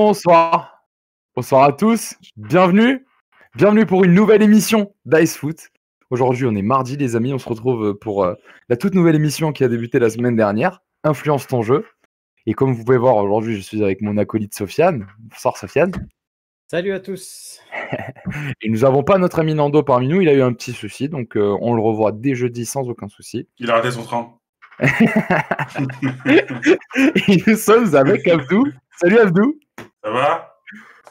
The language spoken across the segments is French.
Bonsoir. Bonsoir à tous. Bienvenue. Bienvenue pour une nouvelle émission d'Ice Foot. Aujourd'hui, on est mardi, les amis. On se retrouve pour la toute nouvelle émission qui a débuté la semaine dernière, Influence ton jeu. Et comme vous pouvez voir, aujourd'hui, je suis avec mon acolyte Sofiane. Bonsoir, Sofiane. Salut à tous. Et nous n'avons pas notre ami Nando parmi nous. Il a eu un petit souci, donc on le revoit dès jeudi sans aucun souci. Il a raté son train. Et nous sommes avec Abdou. Salut Abdou. Ça va?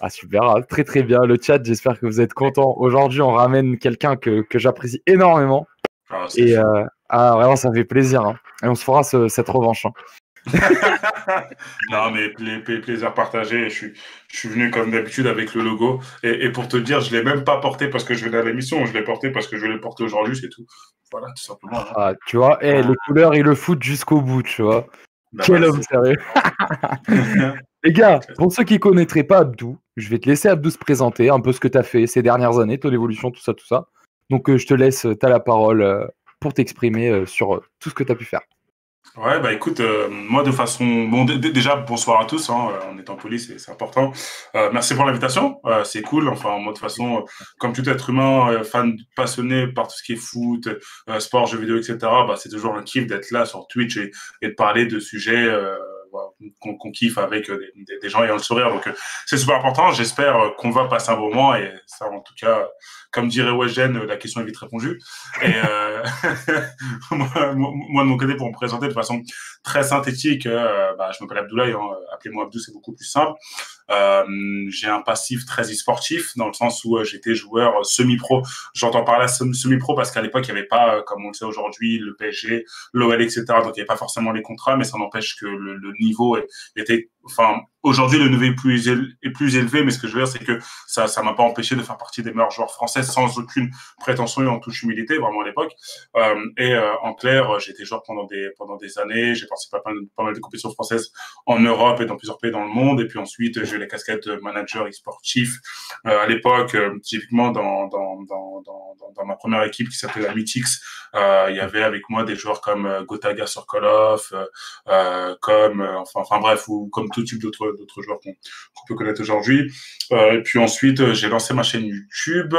Ah super, très très bien. Le chat, j'espère que vous êtes contents. Aujourd'hui, on ramène quelqu'un que j'apprécie énormément. Ah, Et vraiment, ça fait plaisir. Hein. Et on se fera cette revanche. Hein. Non, mais plaisir partagé. Je suis venu comme d'habitude avec le logo. Et pour te dire, je ne l'ai même pas porté parce que je venais à l'émission. Je l'ai porté parce que je vais le porter aujourd'hui, c'est tout. Voilà, tout simplement. Hein. Ah, tu vois, les couleurs et le foot jusqu'au bout, tu vois. Bah, quel homme sérieux. Les gars, pour ceux qui ne connaîtraient pas Abdou, je vais te laisser Abdou se présenter, un peu ce que tu as fait ces dernières années, ton évolution, tout ça. Donc je te laisse, tu as la parole pour t'exprimer sur tout ce que tu as pu faire. Ouais, bah écoute, moi de façon... Bon, déjà, bonsoir à tous, hein, on est en police et c'est important. Merci pour l'invitation, c'est cool. Enfin, moi de façon, comme tout être humain, fan passionné par tout ce qui est foot, sport, jeux vidéo, etc., bah, c'est toujours un kiff d'être là sur Twitch et de parler de sujets... qu'on kiffe avec des gens ayant le sourire. Donc, c'est super important. J'espère qu'on va passer un bon moment. Et ça, en tout cas, comme dirait Weshden, la question est vite répondue. Et moi, de mon côté, pour me présenter de façon très synthétique, je m'appelle Abdoulaye. Hein, appelez-moi Abdou, c'est beaucoup plus simple. J'ai un passif très e-sportif dans le sens où j'étais joueur semi-pro. J'entends par là semi-pro parce qu'à l'époque, il n'y avait pas, comme on le sait aujourd'hui, le PSG, l'OL, etc. Donc, il n'y avait pas forcément les contrats, mais ça n'empêche que le niveau était... Enfin, aujourd'hui, le niveau est plus élevé, mais ce que je veux dire, c'est que ça m'a pas empêché de faire partie des meilleurs joueurs français sans aucune prétention et en toute humilité, vraiment à l'époque. En clair, j'ai été joueur pendant des années. J'ai participé à pas mal de compétitions françaises en Europe et dans plusieurs pays dans le monde. Et puis ensuite, j'ai eu la casquette de manager e-sportif. À l'époque, typiquement dans ma première équipe qui s'appelait la Mythics, il y avait avec moi des joueurs comme Gotaga sur Call of, enfin bref, ou comme tout type d'autres joueurs qu'on peut connaître aujourd'hui. Et puis ensuite, j'ai lancé ma chaîne YouTube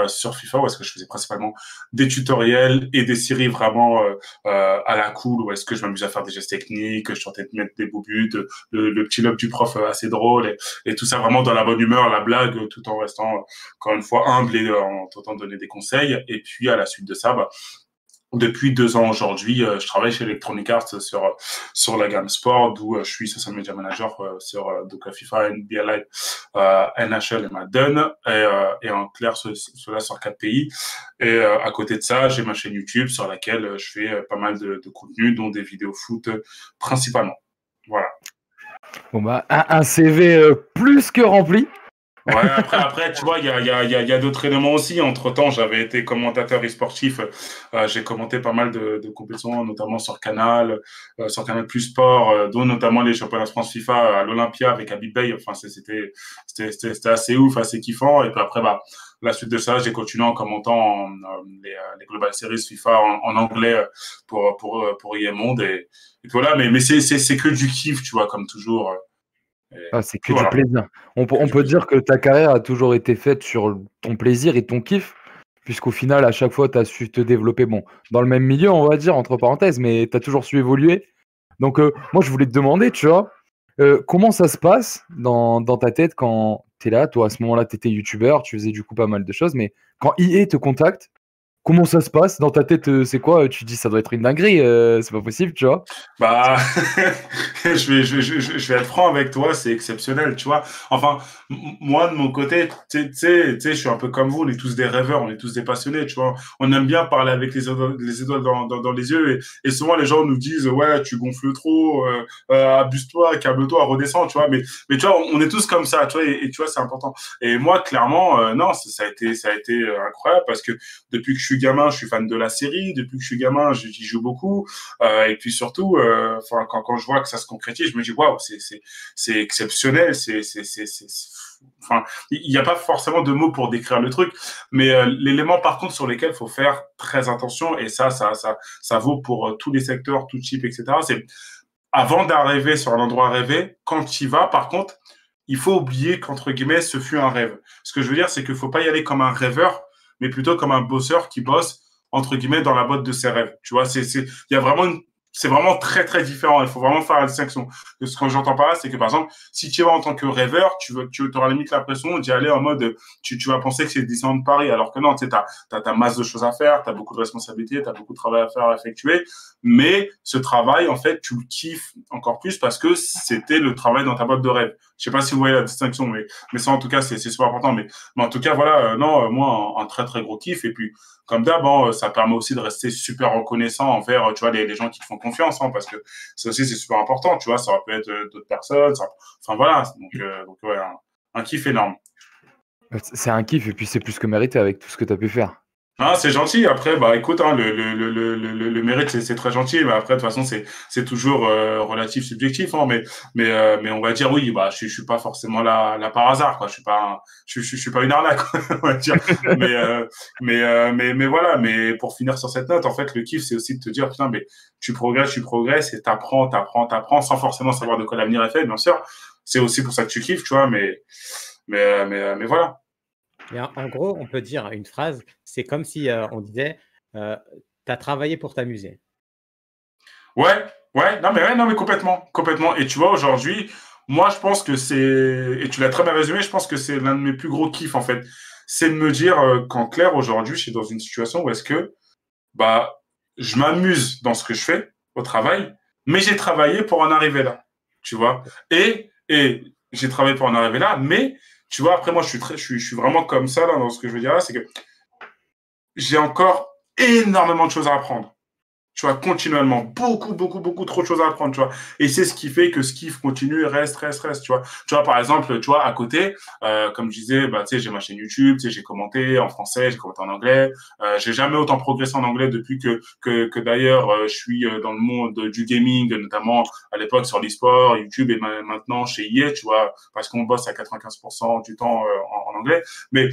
sur FIFA, où est-ce que je faisais principalement des tutoriels et des séries vraiment à la cool, où est-ce que je m'amusais à faire des gestes techniques, je tentais de mettre des beaux buts, le petit lob du prof assez drôle, et tout ça vraiment dans la bonne humeur, la blague, tout en restant, encore une fois, humble et en tentant de donner des conseils. Et puis à la suite de ça, depuis 2 ans aujourd'hui, je travaille chez Electronic Arts sur la gamme sport, d'où je suis social media manager sur donc FIFA, NBA Live, NHL et Madden, et en clair cela sur 4 pays. Et à côté de ça, j'ai ma chaîne YouTube sur laquelle je fais pas mal de contenu, dont des vidéos foot principalement. Voilà. Bon un CV plus que rempli. Ouais, après, tu vois, il y a d'autres éléments aussi. Entre-temps, j'avais été commentateur e-sportif. J'ai commenté pas mal de compétitions, notamment sur Canal Plus Sport, dont notamment les championnats de France FIFA à l'Olympia avec Habib Beye. Enfin, c'était assez ouf, assez kiffant. Et puis après, la suite de ça, j'ai continué en commentant les Global Series FIFA en anglais pour EA Monde. Et voilà, mais c'est que du kiff, tu vois, comme toujours. C'est que du plaisir. On peut dire que ta carrière a toujours été faite sur ton plaisir et ton kiff, puisqu'au final, à chaque fois, tu as su te développer, dans le même milieu, on va dire, entre parenthèses, mais tu as toujours su évoluer. Donc, moi, je voulais te demander, tu vois, comment ça se passe dans ta tête quand tu es là, toi, à ce moment-là, tu étais youtubeur, tu faisais du coup pas mal de choses, mais quand EA te contacte, comment ça se passe dans ta tête? C'est quoi? Tu dis ça doit être une dinguerie, c'est pas possible, tu vois? Je vais être franc avec toi, c'est exceptionnel, tu vois. Enfin, moi de mon côté, tu sais, je suis un peu comme vous, on est tous des rêveurs, on est tous des passionnés, tu vois. On aime bien parler avec les étoiles dans les yeux, et souvent les gens nous disent ouais, tu gonfles trop, abuse-toi, calme-toi, redescends, tu vois. Mais tu vois, on est tous comme ça, tu vois, et tu vois, c'est important. Et moi, clairement, non, ça a été incroyable parce que depuis que je suis gamin, je suis fan de la série. Depuis que je suis gamin, j'y joue beaucoup. Et puis surtout, quand je vois que ça se concrétise, je me dis waouh, c'est exceptionnel. Enfin, il n'y a pas forcément de mots pour décrire le truc, mais l'élément par contre sur lesquels il faut faire très attention, et ça vaut pour tous les secteurs, tout type, etc. C'est avant d'arriver sur un endroit rêvé, quand tu y vas, par contre, il faut oublier qu'entre guillemets, ce fut un rêve. Ce que je veux dire, c'est qu'il faut pas y aller comme un rêveur, mais plutôt comme un bosseur qui bosse entre guillemets dans la boîte de ses rêves. Tu vois, il y a vraiment c'est vraiment très très différent. Il faut vraiment faire la distinction. Ce que j'entends par là, c'est que par exemple, si tu vas en tant que rêveur, tu auras limite l'impression d'y aller en mode, tu vas penser que c'est Disneyland Paris, alors que non, tu sais, t'as masse de choses à faire, t'as beaucoup de responsabilités, t'as beaucoup de travail à faire, à effectuer. Mais ce travail, en fait, tu le kiffes encore plus parce que c'était le travail dans ta boîte de rêve. Je sais pas si vous voyez la distinction, mais ça, en tout cas, c'est super important. Mais en tout cas, voilà, non, moi, un très très gros kiff. Et puis, comme d'hab, ça permet aussi de rester super reconnaissant envers, tu vois, les gens qui te font confiance, parce que ça aussi, c'est super important, tu vois, ça peut être d'autres personnes, enfin voilà, donc ouais, un kiff énorme. C'est un kiff et puis c'est plus que mérité avec tout ce que tu as pu faire. Ah, c'est gentil. Après, bah écoute, le mérite, c'est très gentil, mais après, de toute façon, c'est toujours relatif, subjectif, mais on va dire oui, bah je suis pas forcément là par hasard, quoi. Je suis pas une arnaque, quoi, on va dire. Mais voilà. Mais pour finir sur cette note, en fait, le kiff, c'est aussi de te dire putain, mais tu progresses et t'apprends, sans forcément savoir de quoi l'avenir est fait, bien sûr. C'est aussi pour ça que tu kiffes, tu vois, mais voilà. Et en gros, on peut dire une phrase, c'est comme si on disait tu as travaillé pour t'amuser. Ouais, non, mais complètement. Et tu vois, aujourd'hui, moi, je pense que et tu l'as très bien résumé, je pense que c'est l'un de mes plus gros kiffs, en fait. C'est de me dire qu'en clair, aujourd'hui, je suis dans une situation où est-ce que, bah, je m'amuse dans ce que je fais au travail, mais j'ai travaillé pour en arriver là, tu vois. Et j'ai travaillé pour en arriver là, mais, tu vois, après, moi, je suis vraiment comme ça, là, dans ce que je veux dire là, c'est que j'ai encore énormément de choses à apprendre. Tu vois, continuellement. Beaucoup trop de choses à apprendre, tu vois. Et c'est ce qui fait que ce kiff continue, reste, tu vois. Tu vois, par exemple, tu vois, à côté, comme je disais, bah, tu sais, j'ai ma chaîne YouTube, tu sais, j'ai commenté en français, j'ai commenté en anglais. J'ai jamais autant progressé en anglais depuis que d'ailleurs, je suis dans le monde du gaming, notamment à l'époque sur l'e-sport, YouTube et maintenant chez EA, tu vois, parce qu'on bosse à 95% du temps en anglais. Mais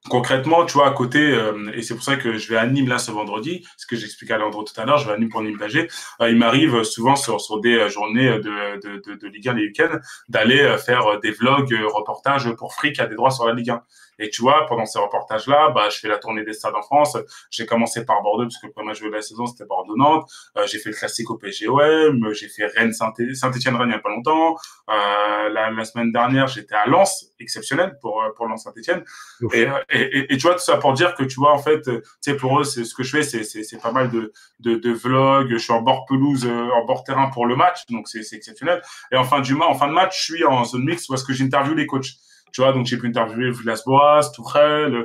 concrètement, tu vois, à côté, et c'est pour ça que je vais à Nîmes là ce vendredi, ce que j'expliquais à Leandro tout à l'heure, je vais à Nîmes pour Nîmes d'AG. Il m'arrive souvent sur des journées de Ligue 1 les week-ends d'aller faire des vlogs, reportages pour Free qui a des droits sur la Ligue 1. Et tu vois, pendant ces reportages-là, bah, je fais la tournée des stades en France. J'ai commencé par Bordeaux, parce que le premier match de la saison, c'était Bordeaux-Nantes. J'ai fait le classique au PSG-OM. J'ai fait Saint-Étienne-Rennes il n'y a pas longtemps. La semaine dernière, j'étais à Lens, exceptionnel pour Lens-Saint-Étienne. Et tu vois, tout ça pour dire que, tu vois, en fait, tu sais, pour eux, c'est ce que je fais, c'est pas mal de vlogs. Je suis en bord pelouse, en bord terrain pour le match. Donc, c'est exceptionnel. Et en fin de match, je suis en zone mixte parce que j'interviewe les coachs. Tu vois, donc j'ai pu interviewer Villas-Boas, Tourelle,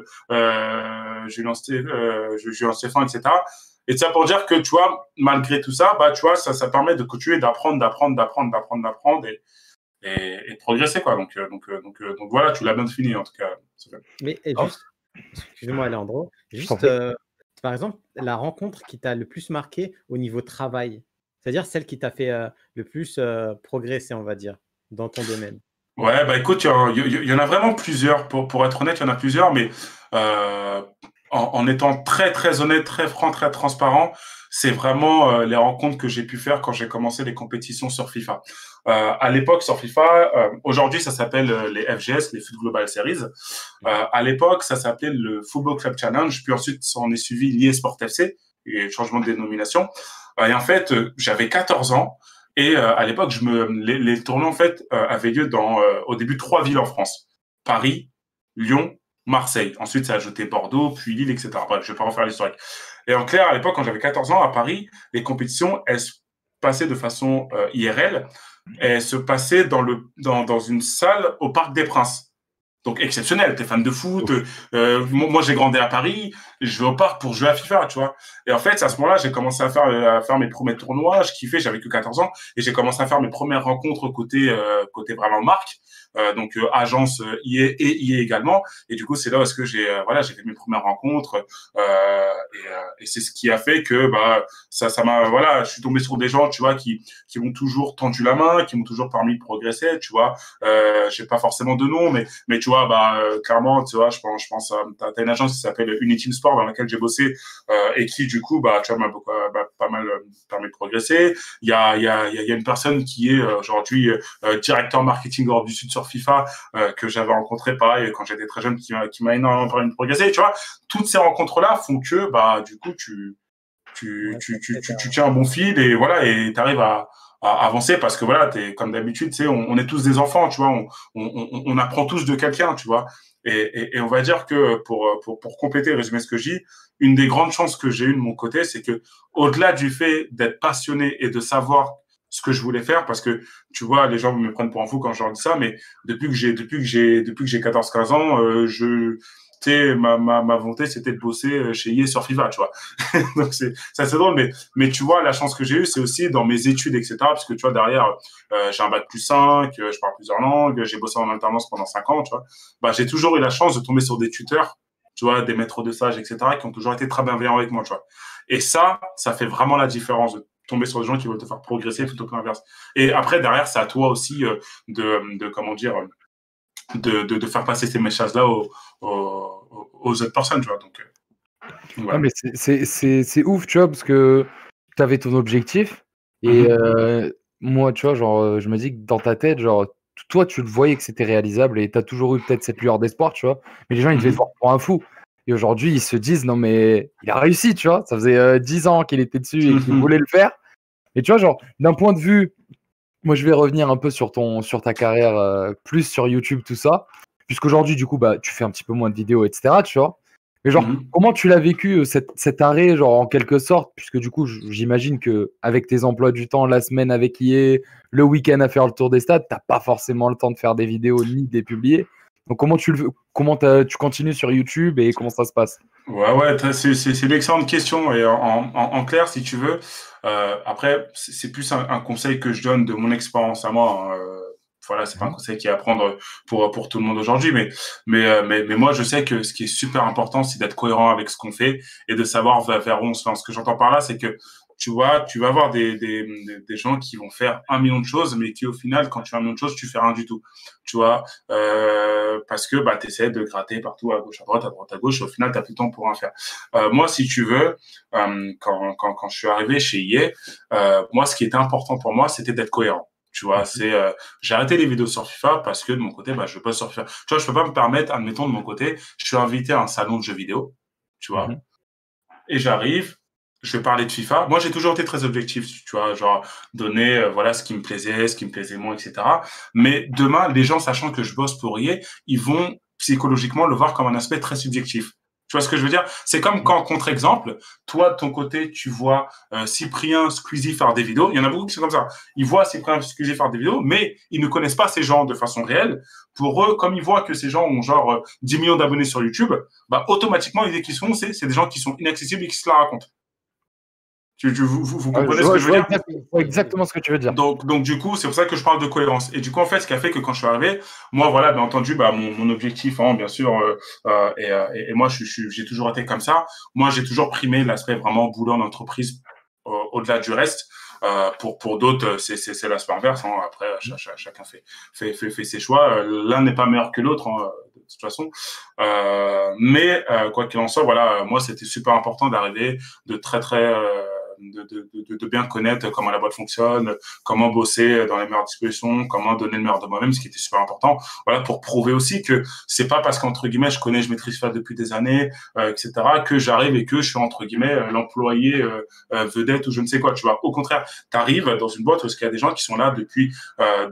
Julien Stéphane, etc. Et ça pour dire que, tu vois, malgré tout ça, bah, tu vois, ça permet de continuer d'apprendre et de progresser, quoi. Donc voilà, tu l'as bien fini, en tout cas. Mais juste, excusez-moi, Leandro, juste, par exemple, la rencontre qui t'a le plus marqué au niveau travail, c'est-à-dire celle qui t'a fait le plus progresser, on va dire, dans ton domaine. Ouais, bah écoute, il y en a vraiment plusieurs. Pour être honnête, il y en a plusieurs, mais en étant très très honnête, très franc, très transparent, c'est vraiment les rencontres que j'ai pu faire quand j'ai commencé les compétitions sur FIFA. À l'époque, sur FIFA, aujourd'hui ça s'appelle les FGS, les Foot Global Series. À l'époque, ça s'appelait le Football Club Challenge, puis ensuite on est suivi l'eSport Sport FC, et changement de dénomination. Et en fait, j'avais 14 ans. Et à l'époque, les tournois en fait avaient lieu dans au début 3 villes en France: Paris, Lyon, Marseille. Ensuite, ça a ajouté Bordeaux, puis Lille, etc. Bref, je vais pas refaire l'historique. Et en clair, à l'époque, quand j'avais 14 ans à Paris, les compétitions elles se passaient de façon IRL. Elles se passaient dans une salle au Parc des Princes. Donc exceptionnel, t'es fan de foot. Moi, j'ai grandi à Paris, je vais au parc pour jouer à FIFA, tu vois. Et en fait, à ce moment-là, j'ai commencé à faire mes premiers tournois. Je kiffais, j'avais que 14 ans, et j'ai commencé à faire mes premières rencontres côté vraiment marque. Donc agence IE et IE également. Et du coup, c'est là où est-ce que j'ai fait mes premières rencontres. Et c'est ce qui a fait que ça m'a je suis tombé sur des gens, tu vois, qui m'ont toujours tendu la main, qui m'ont toujours permis de progresser, tu vois. J'ai pas forcément de nom, mais tu vois, clairement, tu vois, je pense t'as une agence qui s'appelle Uniteam Sport dans laquelle j'ai bossé et qui du coup tu vois m'a pas mal permet de progresser. Il y a une personne qui est aujourd'hui directeur marketing Europe du Sud sur FIFA, que j'avais rencontré pareil quand j'étais très jeune, qui m'a énormément permis de progresser. Tu vois, toutes ces rencontres-là font que du coup tu tiens un bon fil et voilà, et tu arrives à avancer parce que voilà, comme d'habitude, tu sais, on est tous des enfants, tu vois, on apprend tous de quelqu'un, tu vois. Et on va dire que pour compléter et résumer ce que je dis, une des grandes chances que j'ai eues de mon côté, c'est que au-delà du fait d'être passionné et de savoir ce que je voulais faire, parce que tu vois, les gens me prennent pour un fou quand je leur dis ça, mais depuis que j'ai 14-15 ans, tu sais, ma volonté, c'était de bosser chez EA sur FIFA, tu vois. Donc, c'est assez drôle, mais tu vois, la chance que j'ai eue, c'est aussi dans mes études, etc. Parce que tu vois, derrière, j'ai un bac +5, je parle plusieurs langues, j'ai bossé en alternance pendant 5 ans, tu vois. Bah, j'ai toujours eu la chance de tomber sur des tuteurs, tu vois, des maîtres de stage, etc., qui ont toujours été très bienveillants avec moi, tu vois. Et ça fait vraiment la différence de tomber sur des gens qui veulent te faire progresser plutôt que l'inverse. Et après, derrière, c'est à toi aussi comment dire, de faire passer ces messages-là aux autres personnes, tu vois. Donc, voilà. Non, mais c'est ouf, tu vois, parce que tu avais ton objectif et moi, tu vois, genre, je me dis que dans ta tête, genre, toi, tu le voyais que c'était réalisable et tu as toujours eu peut-être cette lueur d'espoir, tu vois, mais les gens, ils devaient te voir pour un fou. Et aujourd'hui, ils se disent, non, mais il a réussi, tu vois, ça faisait 10 ans qu'il était dessus et qu'il voulait le faire. Et tu vois, genre, d'un point de vue, moi, je vais revenir un peu sur ta carrière, plus sur YouTube, tout ça, puisqu'aujourd'hui, du coup, bah, tu fais un petit peu moins de vidéos, etc., tu vois. Mais genre, comment tu l'as vécu, cet arrêt, genre, en quelque sorte, puisque du coup, j'imagine qu'avec tes emplois du temps, la semaine avec EA, le week-end à faire le tour des stades, t'as pas forcément le temps de faire des vidéos ni de les publier. Donc, comment tu continues sur YouTube et comment ça se passe? Ouais, c'est une excellente question. Et en clair, si tu veux, après, c'est plus un conseil que je donne de mon expérience à moi. Voilà, c'est pas un conseil qui est à prendre pour tout le monde aujourd'hui, mais moi, je sais que ce qui est super important, c'est d'être cohérent avec ce qu'on fait et de savoir vers où on se lance. Ce que j'entends par là, c'est que tu vois, tu vas avoir des gens qui vont faire 1 million de choses, mais qui au final, quand tu fais 1 million de choses, tu fais rien du tout. Tu vois, parce que tu essaies de gratter partout, à gauche, à droite, à gauche, et au final, tu n'as plus le temps pour rien faire. Moi, si tu veux, quand je suis arrivé chez EA, moi, ce qui était important pour moi, c'était d'être cohérent. Tu vois, j'ai arrêté les vidéos sur FIFA parce que de mon côté, je bosse sur FIFA. Tu vois, je peux pas me permettre, admettons, de mon côté, je suis invité à un salon de jeux vidéo, tu vois, et j'arrive, je vais parler de FIFA. Moi, j'ai toujours été très objectif, tu vois, genre donner voilà ce qui me plaisait moins, etc. Mais demain, les gens, sachant que je bosse pour EA, ils vont psychologiquement le voir comme un aspect très subjectif. Tu vois ce que je veux dire? C'est comme quand, contre-exemple, toi, de ton côté, tu vois Cyprien Squeezie faire des vidéos. Il y en a beaucoup qui sont comme ça. Ils voient Cyprien Squeezie faire des vidéos, mais ils ne connaissent pas ces gens de façon réelle. Pour eux, comme ils voient que ces gens ont genre 10 millions d'abonnés sur YouTube, automatiquement, l'idée qu'ils sont, c'est des gens qui sont inaccessibles et qui se la racontent. Vous comprenez ce que je veux dire? Exactement ce que tu veux dire. Donc du coup, c'est pour ça que je parle de cohérence. Et du coup, en fait, ce qui a fait que quand je suis arrivé, moi, voilà, bien entendu, mon objectif, bien sûr, et moi, j'ai toujours été comme ça. Moi, j'ai toujours primé l'aspect vraiment boulot en entreprise au-delà du reste. Pour d'autres, c'est l'aspect inverse. Après, chacun fait ses choix. L'un n'est pas meilleur que l'autre, de toute façon. Mais quoi qu'il en soit, voilà, moi, c'était super important d'arriver de de bien connaître comment la boîte fonctionne, comment bosser dans les meilleures dispositions, comment donner le meilleur de moi-même, ce qui était super important. Voilà, pour prouver aussi que c'est pas parce qu'entre guillemets je maîtrise ça depuis des années, etc., que j'arrive et que je suis entre guillemets l'employé vedette ou je ne sais quoi. Tu vois, au contraire, tu arrives dans une boîte où il y a des gens qui sont là depuis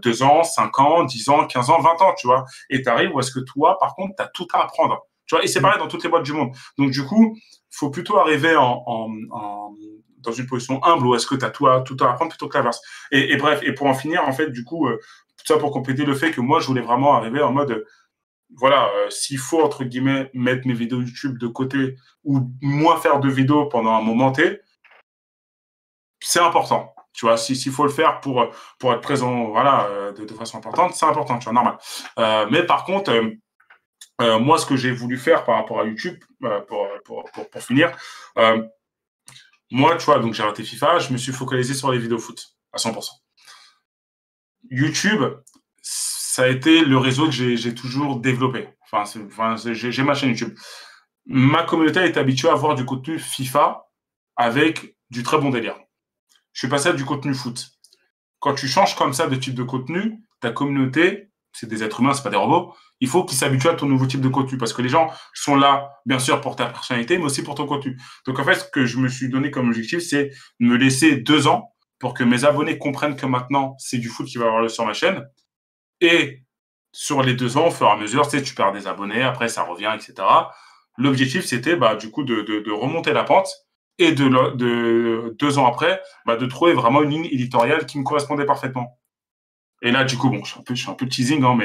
2 ans, 5 ans, 10 ans, 15 ans, 20 ans, tu vois, et tu arrives où est-ce que toi, par contre, tu as tout à apprendre. Tu vois, et c'est pareil dans toutes les boîtes du monde. Donc du coup, faut plutôt arriver dans une position humble où est-ce que tu as tout à apprendre plutôt que l'inverse. Et bref, et pour en finir, en fait, du coup, tout ça pour compléter le fait que moi, je voulais vraiment arriver en mode, voilà, s'il faut, entre guillemets, mettre mes vidéos YouTube de côté ou moins faire de vidéos pendant un moment T, c'est important. Tu vois, s'il faut le faire pour être présent, voilà, de façon importante, c'est important, tu vois, normal. Mais par contre, moi, ce que j'ai voulu faire par rapport à YouTube, pour finir, moi, tu vois, donc j'ai arrêté FIFA, je me suis focalisé sur les vidéos foot à 100%. YouTube, ça a été le réseau que j'ai toujours développé. J'ai ma chaîne YouTube. Ma communauté est habituée à voir du contenu FIFA avec du très bon délire. Je suis passé à du contenu foot. Quand tu changes comme ça de type de contenu, ta communauté, c'est des êtres humains, c'est pas des robots, il faut qu'ils s'habituent à ton nouveau type de contenu parce que les gens sont là, bien sûr, pour ta personnalité, mais aussi pour ton contenu. Donc, en fait, ce que je me suis donné comme objectif, c'est de me laisser 2 ans pour que mes abonnés comprennent que maintenant, c'est du foot qui va avoir lieu sur ma chaîne. Et sur les 2 ans, au fur et à mesure, tu sais, tu perds des abonnés, après, ça revient, etc. L'objectif, c'était, du coup, de remonter la pente et de 2 ans après, de trouver vraiment une ligne éditoriale qui me correspondait parfaitement. Et là, du coup, bon, je suis un peu teasing, hein,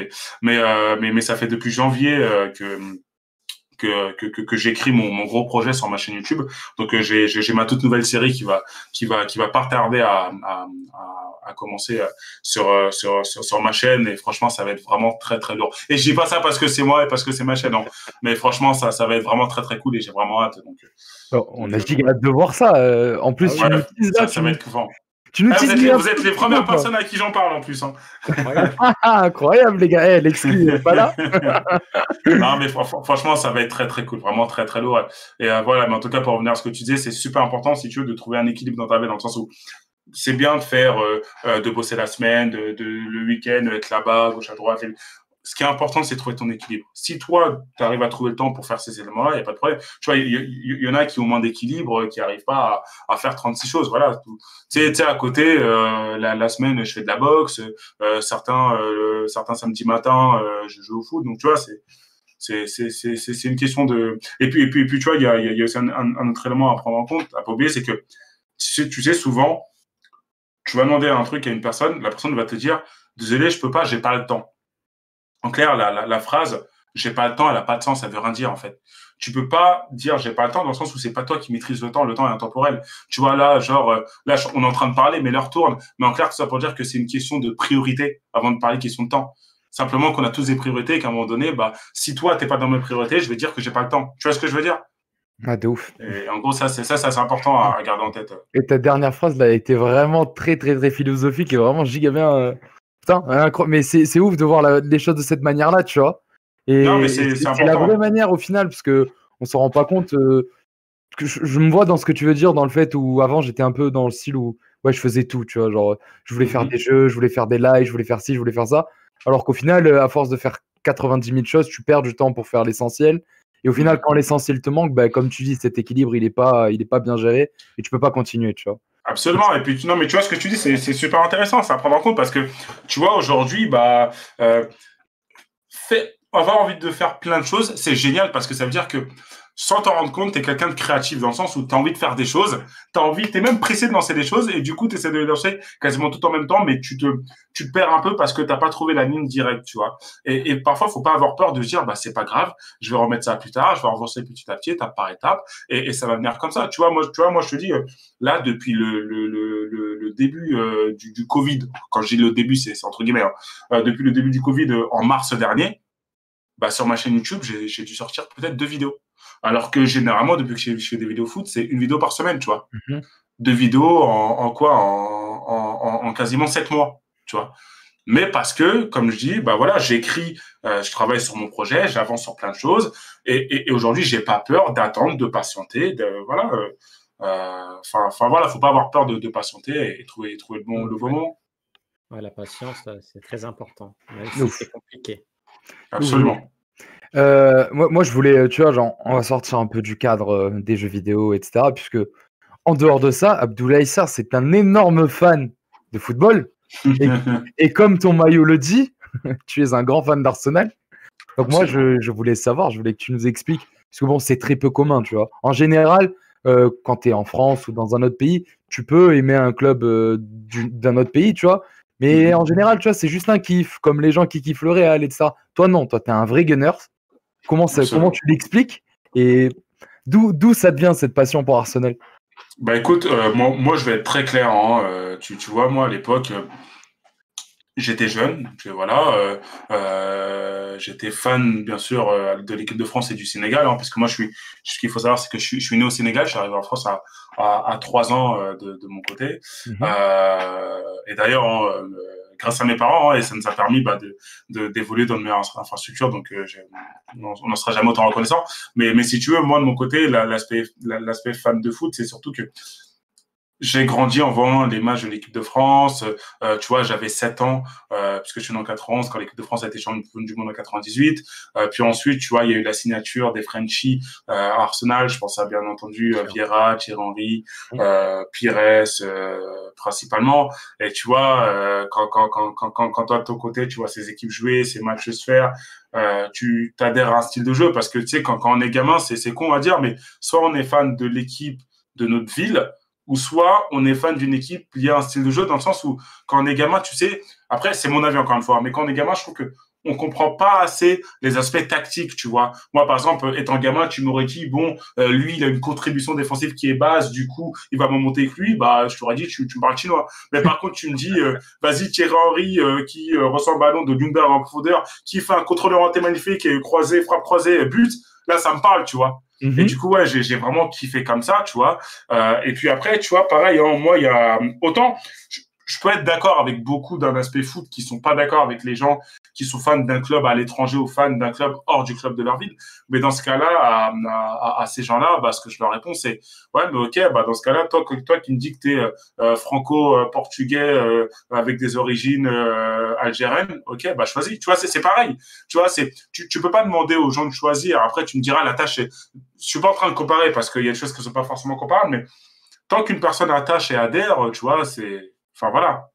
mais ça fait depuis janvier que j'écris mon gros projet sur ma chaîne YouTube. Donc j'ai ma toute nouvelle série qui va pas tarder à commencer sur ma chaîne, et franchement ça va être vraiment très très lourd. Et je dis pas ça parce que c'est moi et parce que c'est ma chaîne, non. Mais franchement ça va être vraiment très très cool et j'ai vraiment hâte. On a giga hâte de voir ça. En plus, ça va être kiffant. Vous êtes les premières personnes à qui j'en parle en plus. Hein. Incroyable les gars, l'exclu n'est pas là. Non mais franchement ça va être très très cool, vraiment très très lourd. Et voilà, mais en tout cas pour revenir à ce que tu disais, c'est super important si tu veux de trouver un équilibre dans ta vie, dans le sens où c'est bien de faire, de bosser la semaine, le week-end, être là-bas, gauche à droite. Ce qui est important, c'est de trouver ton équilibre. Si toi, tu arrives à trouver le temps pour faire ces éléments-là, il n'y a pas de problème. Tu vois, il y en a qui ont moins d'équilibre, qui n'arrivent pas à faire 36 choses. Voilà. Tu sais, à côté, la semaine, je fais de la boxe. Certains samedis matins, je joue au foot. Donc, tu vois, c'est une question de… Et puis tu vois, il y a aussi un autre élément à prendre en compte, à pas oublier, c'est que, tu sais, souvent, tu vas demander un truc à une personne, la personne va te dire « Désolé, je peux pas, j'ai pas le temps ». En clair, la phrase « j'ai pas le temps », elle n'a pas de sens, ça veut rien dire en fait. Tu peux pas dire « j'ai pas le temps » dans le sens où c'est pas toi qui maîtrise le temps est intemporel. Tu vois là, là on est en train de parler, mais l'heure tourne. Mais en clair, tout ça pour dire que c'est une question de priorité avant de parler question de temps. Simplement qu'on a tous des priorités et qu'à un moment donné, si toi t'es pas dans mes priorités, je vais dire que j'ai pas le temps. Tu vois ce que je veux dire? Ah, de ouf. Et en gros, ça c'est important à garder en tête. Et ta dernière phrase là a été vraiment très très très philosophique et vraiment giga bien. Putain, mais c'est ouf de voir les choses de cette manière-là, tu vois. Et non, mais c'est la vraie manière au final, parce que on s'en rend pas compte. Que je me vois dans ce que tu veux dire, dans le fait où avant j'étais un peu dans le style où ouais, je faisais tout, tu vois. Genre, je voulais faire des jeux, je voulais faire des lives, je voulais faire ci, je voulais faire ça. Alors qu'au final, à force de faire 90 000 choses, tu perds du temps pour faire l'essentiel. Et au final, quand l'essentiel te manque, comme tu dis, cet équilibre, il est pas bien géré et tu peux pas continuer, tu vois. Absolument. Et puis, non, mais tu vois, ce que tu dis, c'est super intéressant, ça à prendre en compte parce que, tu vois, aujourd'hui, avoir envie de faire plein de choses, c'est génial parce que ça veut dire que, sans t'en rendre compte, tu es quelqu'un de créatif dans le sens où tu as envie de faire des choses, tu es même pressé de lancer des choses et du coup, tu essaies de les lancer quasiment tout en même temps, mais tu te perds un peu parce que tu n'as pas trouvé la ligne directe, tu vois. Et parfois, il ne faut pas avoir peur de se dire, c'est pas grave, je vais remettre ça plus tard, je vais avancer petit à petit, étape par étape, et ça va venir comme ça. Tu vois, moi, je te dis, là, depuis le début du Covid, quand je dis le début, c'est entre guillemets, depuis le début du Covid en mars dernier, sur ma chaîne YouTube, j'ai dû sortir peut-être 2 vidéos. Alors que généralement, depuis que je fais des vidéos foot, c'est 1 vidéo par semaine, tu vois. 2 vidéos en quasiment 7 mois, tu vois. Mais parce que, comme je dis, voilà, j'écris, je travaille sur mon projet, j'avance sur plein de choses. Et aujourd'hui, j'ai pas peur d'attendre, de patienter, voilà. Voilà, faut pas avoir peur de patienter et trouver le bon moment. Ouais, la patience, c'est très important. Même si c'est compliqué. Absolument. Moi, je voulais, tu vois, genre, on va sortir un peu du cadre des jeux vidéo, etc. Puisque, en dehors de ça, Abdoulaye Sarr, c'est un énorme fan de football. Et comme ton maillot le dit, tu es un grand fan d'Arsenal. Donc, moi, je voulais savoir, je voulais que tu nous expliques. Parce que, bon, c'est très peu commun, tu vois. En général, quand tu es en France ou dans un autre pays, tu peux aimer un club d'un autre pays, tu vois. Mais en général, tu vois, c'est juste un kiff, comme les gens qui kiffent le Real et tout ça. Toi, non, toi, tu es un vrai gunner. Comment tu l'expliques et d'où ça devient cette passion pour Arsenal? Écoute, moi je vais être très clair. Tu vois, moi à l'époque, J'étais jeune, voilà. J'étais fan, bien sûr, de l'équipe de France et du Sénégal, hein, parce que moi, ce qu'il faut savoir, c'est que je suis né au Sénégal. Je suis arrivé en France à 3 ans de mon côté. Et d'ailleurs, hein, grâce à mes parents, hein, et ça nous a permis d'évoluer dans de meilleures infrastructures. Donc, on n'en sera jamais autant reconnaissant. Mais si tu veux, moi, de mon côté, l'aspect fan de foot, c'est surtout que j'ai grandi en voyant les matchs de l'équipe de France. Tu vois, j'avais 7 ans, puisque je suis né en 91, quand l'équipe de France a été championne du monde en 98. Puis ensuite, tu vois, il y a eu la signature des Frenchies à Arsenal. Je pense à, bien entendu, Vieira, Thierry Henry, Pires, principalement. Et tu vois, quand toi, de ton côté, tu vois ces équipes jouer, ces matchs se faire, tu t'adhères à un style de jeu. Parce que, tu sais, quand on est gamin, c'est con à dire, mais soit on est fan de l'équipe de notre ville, ou soit on est fan d'une équipe liée à un style de jeu, dans le sens où, quand on est gamin, tu sais, après, c'est mon avis encore une fois, mais quand on est gamin, je trouve que on comprend pas assez les aspects tactiques, tu vois. Moi, par exemple, étant gamin, tu m'aurais dit, bon, lui, il a une contribution défensive qui est basse, du coup, il va me monter avec lui, bah, je t'aurais dit, tu me parles chinois. Mais par contre, tu me dis, vas-y, Thierry Henry, qui reçoit un ballon de Ljungberg en profondeur, qui fait un contrôle orienté magnifique, croisé, frappe croisée, but, là, ça me parle, tu vois. Et du coup, ouais, j'ai vraiment kiffé comme ça, tu vois. Et puis après, tu vois, pareil, hein, moi, il y a autant, je peux être d'accord avec beaucoup d'un aspect foot qui sont pas d'accord avec les gens qui sont fans d'un club à l'étranger ou fans d'un club hors du club de leur ville. Mais dans ce cas-là, à ces gens-là, bah, ce que je leur réponds, c'est, ouais, mais ok, bah, dans ce cas-là, toi qui me dis que t'es franco-portugais avec des origines algériennes, ok, bah, choisis. Tu vois, c'est pareil. Tu vois, tu peux pas demander aux gens de choisir. Après, tu me diras, la tâche est, je suis pas en train de comparer parce qu'il y a des choses qui sont pas forcément comparables, mais tant qu'une personne attache et adhère, tu vois, enfin, voilà.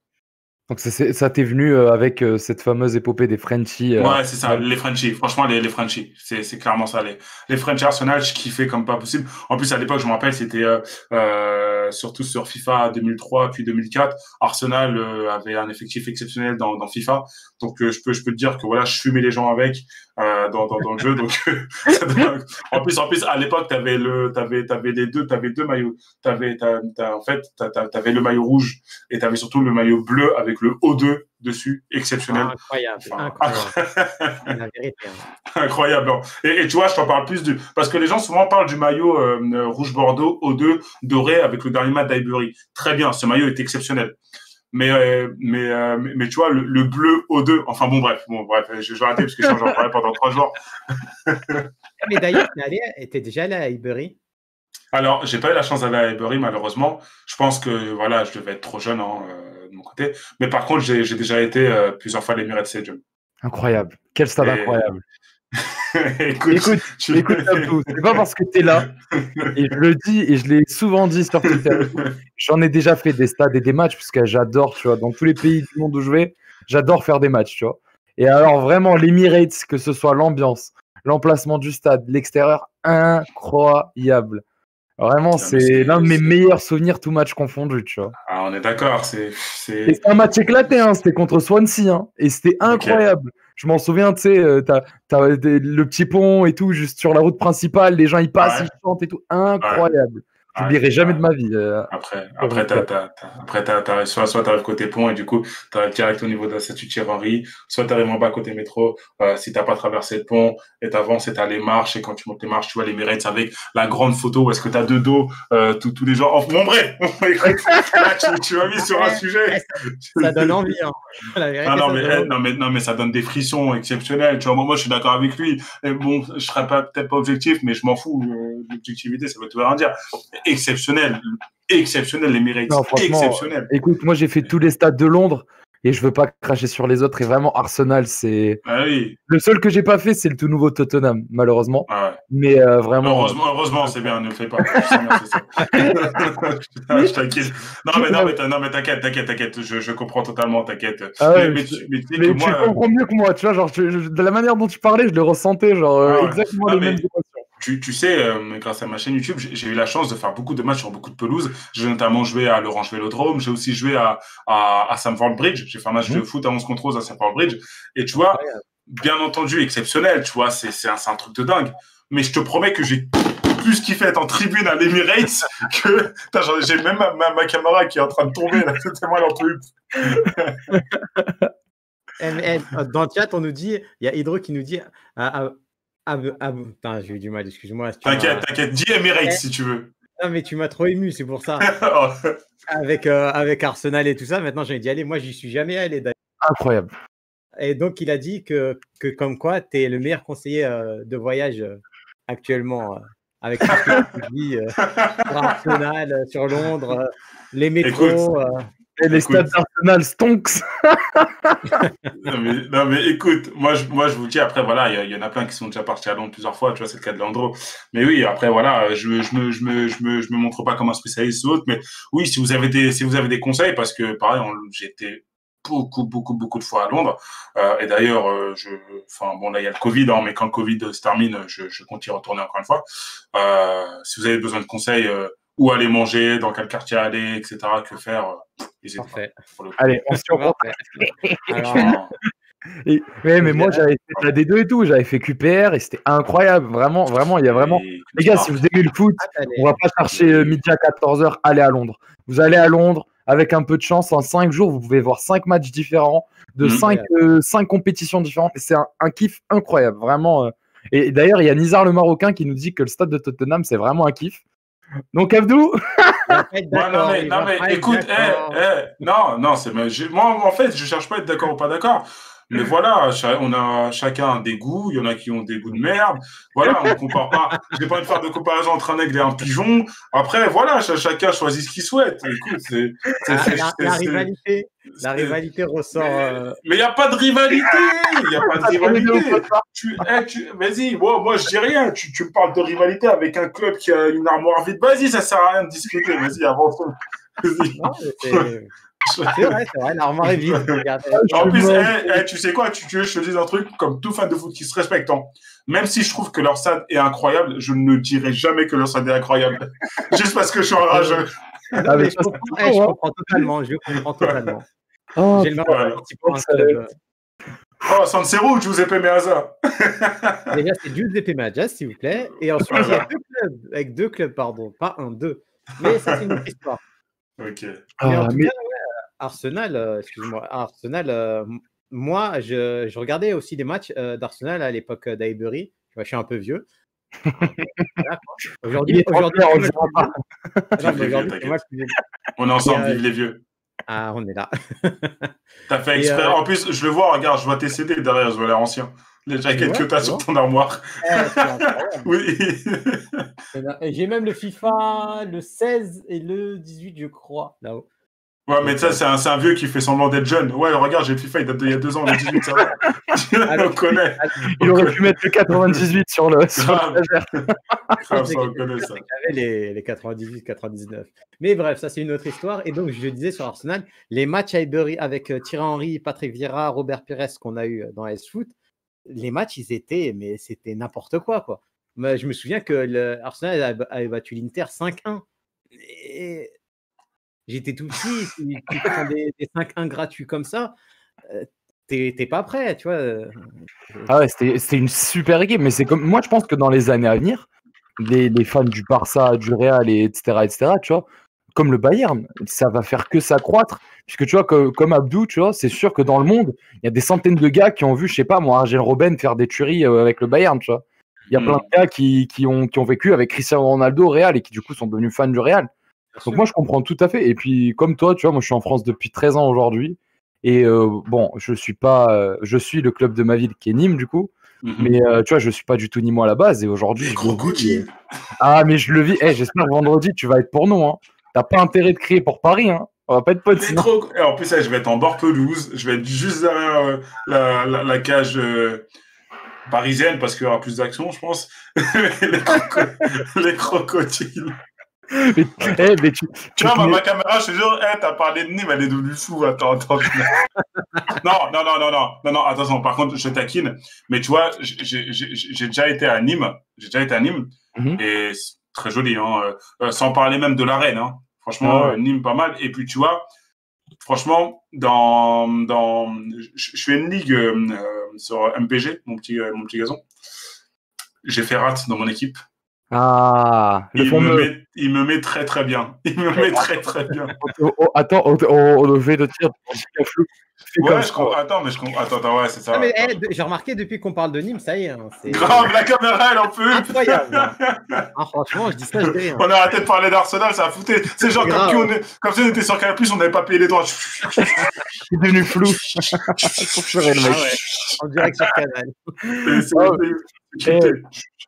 Donc ça t'est venu avec cette fameuse épopée des Frenchies. Ouais, c'est ça, les Frenchies. Franchement, les Frenchies. C'est clairement ça. Les Frenchies Arsenal, je kiffais comme pas possible. En plus, à l'époque, je me rappelle, c'était surtout sur FIFA 2003 puis 2004. Arsenal avait un effectif exceptionnel dans FIFA. Donc, je peux te dire que voilà, je fumais les gens avec dans le jeu. Donc, en plus, à l'époque, t'avais deux maillots. En fait, t'avais le maillot rouge et t'avais surtout le maillot bleu avec le O2 dessus, exceptionnel. Incroyable, Enfin, incroyable. La vérité. Hein. Incroyable. Et tu vois, je t'en parle plus parce que les gens souvent parlent du maillot rouge Bordeaux O2 doré avec le dernier match d'Highbury. Très bien, ce maillot est exceptionnel. Mais tu vois, le bleu O2, enfin bon, bref, je vais arrêter parce que j'en parlerai pendant 3 jours. Mais d'ailleurs, t'es déjà allé à Highbury? Alors, j'ai pas eu la chance d'aller à Highbury, malheureusement. Je pense que, voilà, je devais être trop jeune, hein, de mon côté. Mais par contre, j'ai déjà été plusieurs fois à l'Emirates Stadium. Incroyable. Quel stade incroyable. Écoute, Abdou, c'est pas parce que tu es là, et je le dis, et je l'ai souvent dit sur Twitter, j'en ai déjà fait des stades et des matchs, parce que j'adore, tu vois, dans tous les pays du monde où je vais, j'adore faire des matchs, tu vois. Et alors, vraiment, l'Emirates, que ce soit l'ambiance, l'emplacement du stade, l'extérieur, incroyable. Vraiment, c'est l'un de mes meilleurs souvenirs, tout match confondu, tu vois. Ah, on est d'accord, c'est un match éclaté, hein, c'était contre Swansea, hein, et c'était incroyable. Okay. Je m'en souviens, tu sais, t'as le petit pont et tout, juste sur la route principale, les gens ils passent, ils chantent et tout, incroyable. J'oublierai jamais de ma vie. Après, soit t'arrives côté pont et du coup, t'arrives direct au niveau de la statue de Thierry Henry, soit t'arrives en bas côté métro, si t'as pas traversé le pont, et t'avances et t'as les marches, et quand tu montes les marches, tu vois les Emirates avec la grande photo où est-ce que t'as de dos, tous les gens. Bon, bref, là, tu m'as mis sur un sujet. Ça donne envie, hein. Non, mais ça donne des frissons exceptionnels. Tu vois, moi, je suis d'accord avec lui. Et bon, je serais peut-être pas objectif, mais je m'en fous. L'objectivité, ça veut tout rien dire. Exceptionnel, les Emirates, exceptionnel. Écoute, moi j'ai fait tous les stades de Londres et je veux pas cracher sur les autres. Et vraiment, Arsenal, c'est le seul que j'ai pas fait, c'est le tout nouveau Tottenham, malheureusement. Ah ouais. Mais vraiment. Heureusement, c'est bien, ne le fais pas. Je t'inquiète. Non, mais t'inquiète. Je comprends totalement, t'inquiète. Ah ouais, mais tu comprends mieux que moi, tu vois, genre de la manière dont tu parlais, je le ressentais, genre exactement les mêmes émotions. Tu sais, grâce à ma chaîne YouTube, j'ai eu la chance de faire beaucoup de matchs sur beaucoup de pelouses. J'ai notamment joué à l'Orange Vélodrome. J'ai aussi joué à Stamford Bridge. J'ai fait un match de foot à 11 contre 11 à Stamford Bridge. Et tu vois, bien entendu, exceptionnel. Tu vois, c'est un truc de dingue. Mais je te promets que j'ai plus kiffé être en tribune à l'Emirates que... J'ai même ma caméra qui est en train de tomber. Là, tellement elle en peut. Dans le chat, on nous dit, il y a Hydro qui nous dit putain, j'ai eu du mal, excuse-moi. T'inquiète, dis Emirates si tu veux. Non, mais tu m'as trop ému, c'est pour ça. avec Arsenal et tout ça, maintenant j'ai dit, allez, moi, j'y suis jamais allé d'ailleurs. Incroyable. Et donc, il a dit que comme quoi, tu es le meilleur conseiller de voyage actuellement, avec tout ce que tu dis sur Arsenal, sur Londres, les métros. Et les stades d'Arsenal stonks. non, mais écoute, moi je vous dis, après, voilà, il y en a plein qui sont déjà partis à Londres plusieurs fois, tu vois, c'est le cas de Landreau. Mais oui, après, voilà, je me montre pas comme un spécialiste ou autre, mais oui, si vous avez des conseils, parce que, pareil, j'étais beaucoup de fois à Londres. Et d'ailleurs, là, il y a le Covid, hein, mais quand le Covid se termine, je compte y retourner encore une fois. Si vous avez besoin de conseils, où aller manger, dans quel quartier aller, etc., que faire, n'hésitez pas. Allez, on se reprend. Mais moi, j'avais fait la D2 et tout, j'avais fait QPR et c'était incroyable. Vraiment, il y a vraiment. Les gars, si vous aimez le foot, on va pas chercher midi à 14h, allez à Londres. Vous allez à Londres, avec un peu de chance, en 5 jours, vous pouvez voir 5 matchs différents, de 5 compétitions différentes. C'est un kiff incroyable, vraiment. Et d'ailleurs, il y a Nizar le Marocain qui nous dit que le stade de Tottenham, c'est vraiment un kiff. Donc, Abdou non, mais écoute, non, moi, en fait, je cherche pas à être d'accord ou pas d'accord. Mais voilà, on a chacun des goûts. Il y en a qui ont des goûts de merde. Voilà, on compare pas. J'ai pas envie de faire de comparaison entre un aigle et un pigeon. Après, voilà, chacun choisit ce qu'il souhaite. Écoute, la rivalité ressort. Mais il n'y a pas de rivalité. Il n'y a pas de rivalité. Vas-y, moi, je dis rien. Tu me parles de rivalité avec un club qui a une armoire vide. Vas-y, ça sert à rien de discuter. Vas-y, avançons. Vas-y. C'est vrai, l'armoire est vide. En plus, tu sais quoi, tu veux que je te dise un truc, comme tout fan de foot qui se respecte, hein. Même si je trouve que leur stade est incroyable, je ne dirai jamais que leur stade est incroyable. Juste parce que je suis enrageux. Je comprends totalement. J'ai le même petit pour un club. Oh, San Siro ou Giuseppe Meazza? Déjà, c'est Giuseppe Meazza, s'il vous plaît. Et ensuite, il y a deux clubs, pardon. Pas un, deux. Mais ça, c'est une autre histoire. Ok. Mais en tout cas, Arsenal, excuse-moi, Arsenal, moi, je regardais aussi des matchs d'Arsenal à l'époque d'Highbury. Je suis un peu vieux. Aujourd'hui, on est ensemble, vive les vieux. Ah, on est là. T'as fait exprès. En plus, je le vois, regarde, je vois tes CD derrière, je vois l'air ancien. Les jaquettes que t'as sur ton armoire. Oui. J'ai même le FIFA, le 16 et le 18, je crois, là-haut. Ouais, mais ça, c'est un vieux qui fait semblant d'être jeune. Ouais, regarde, j'ai le FIFA, il date d'il y a 2 ans, le 18, ça va. On connaît. Il aurait pu mettre le 98 sur le stagiaire. On connaît ça. Les 98, 99. Mais bref, ça, c'est une autre histoire. Et donc, je disais sur Arsenal, les matchs à Highbury avec Thierry Henry, Patrick Vieira, Robert Pires qu'on a eu dans AS Foot, les matchs, mais c'était n'importe quoi. Mais je me souviens que Arsenal avait battu l'Inter 5-1. Et j'étais tout petit, tu fais des 5-1 gratuits comme ça, t'es pas prêt, tu vois. Ah ouais, c'était une super équipe, mais c'est comme moi, je pense que dans les années à venir, les fans du Barça, du Real, etc., tu vois, comme le Bayern, ça va faire que s'accroître, puisque tu vois, comme Abdou, tu vois, c'est sûr que dans le monde, il y a des centaines de gars qui ont vu, je sais pas moi, Arjen Robben faire des tueries avec le Bayern, tu vois. Il y a plein de gars qui ont vécu avec Cristiano Ronaldo au Real et qui du coup sont devenus fans du Real. Donc moi je comprends tout à fait. Et puis comme toi, tu vois, moi je suis en France depuis 13 ans aujourd'hui. Et bon, je suis le club de ma ville qui est Nîmes du coup. Mais tu vois, je suis pas du tout Nîmois à la base. Et aujourd'hui, mais je le vis. J'espère que vendredi tu vas être pour nous. Hein. T'as pas intérêt de crier pour Paris. Hein. On va pas être potes. Et en plus, je vais être en bord pelouse. Je vais être juste derrière la cage parisienne parce qu'il y aura plus d'action, je pense. les crocodiles. Mais tu vois, ma caméra, je te jure, t'as parlé de Nîmes, elle est devenue fou. Attends. Non, attention, par contre, je taquine. Mais tu vois, j'ai déjà été à Nîmes. Et c'est très joli, hein. Sans parler même de l'arène, hein. Franchement, Nîmes, pas mal. Et puis, tu vois, franchement, je fais une ligue sur MPG, mon petit gazon. J'ai fait rat dans mon équipe. Ah, le fameux. Il me met très très bien. Il me met très très bien. Attends, on fait de tir. Ouais, attends, ouais, c'est ça. Ah, mais j'ai remarqué depuis qu'on parle de Nîmes, ça y est. Grave, la caméra, elle en peut. Incroyable. Ah, franchement, je dis ça, je dis rien. On a arrêté de parler d'Arsenal, ça a foutu. C'est genre comme si on était sur Canal+, on n'avait pas payé les droits. C'est devenu flou. En direct sur Canal.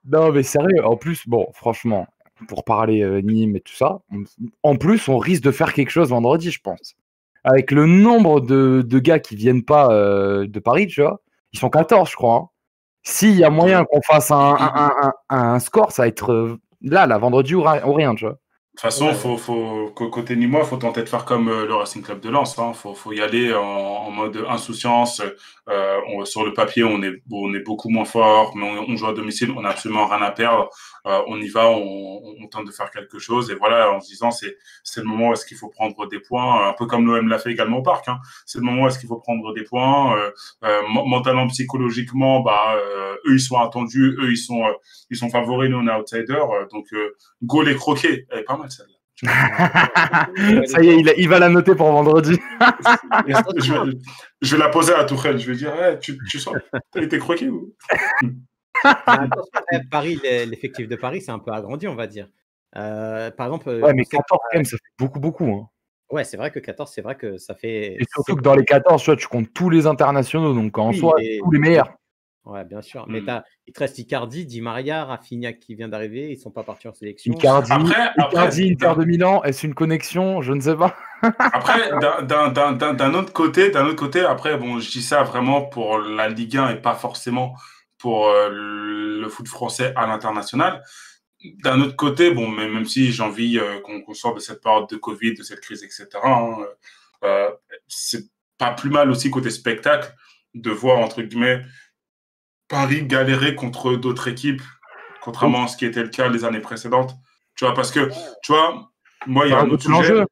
Non, mais sérieux, en plus, bon, franchement, pour parler Nîmes et tout ça, en plus, on risque de faire quelque chose vendredi, je pense. Avec le nombre de gars qui viennent pas de Paris, tu vois, ils sont 14, je crois. Hein. S'il y a moyen qu'on fasse un score, ça va être là, vendredi ou rien, tu vois. De toute façon, côté Nîmois, il faut tenter de faire comme le Racing Club de Lens. Hein. Faut y aller en mode insouciance. Sur le papier, on est beaucoup moins fort, mais on joue à domicile, on n'a absolument rien à perdre. On y va, on tente de faire quelque chose. Et voilà, en se disant, c'est le moment où est-ce qu'il faut prendre des points, un peu comme l'OM l'a fait également au Parc. Hein. C'est le moment où est-ce qu'il faut prendre des points. Mentalement, psychologiquement, eux, ils sont attendus, eux, ils sont favoris, nous, on est outsiders. Donc, go les croquer. Elle est pas mal, celle-là. Ça y est, il va la noter pour vendredi. je vais la poser à Tourelle. Je vais dire, hey, tu sens, t'as été croqué ou Paris, l'effectif de Paris, c'est un peu agrandi, on va dire. Par exemple. Ouais, mais 14, quand même, ça fait beaucoup. Hein. Ouais, c'est vrai que 14, c'est vrai que ça fait. Et surtout que dans les 14, tu vois, tu comptes tous les internationaux, donc en soi, tous les meilleurs. Ouais, bien sûr. Mais il te reste Icardi, Di Maria, Rafinha qui vient d'arriver. Ils ne sont pas partis en sélection. Icardi, Inter de Milan, est-ce une connexion? Je ne sais pas. Après, d'un autre côté, après, bon, je dis ça vraiment pour la Ligue 1 et pas forcément pour le foot français à l'international. D'un autre côté, bon, même si j'ai envie qu'on sorte de cette période de Covid, de cette crise, etc., c'est pas plus mal aussi côté spectacle de voir, entre guillemets, Paris galérer contre d'autres équipes, contrairement à ce qui était le cas les années précédentes. Tu vois, parce que, tu vois, moi, il y a un autre sujet.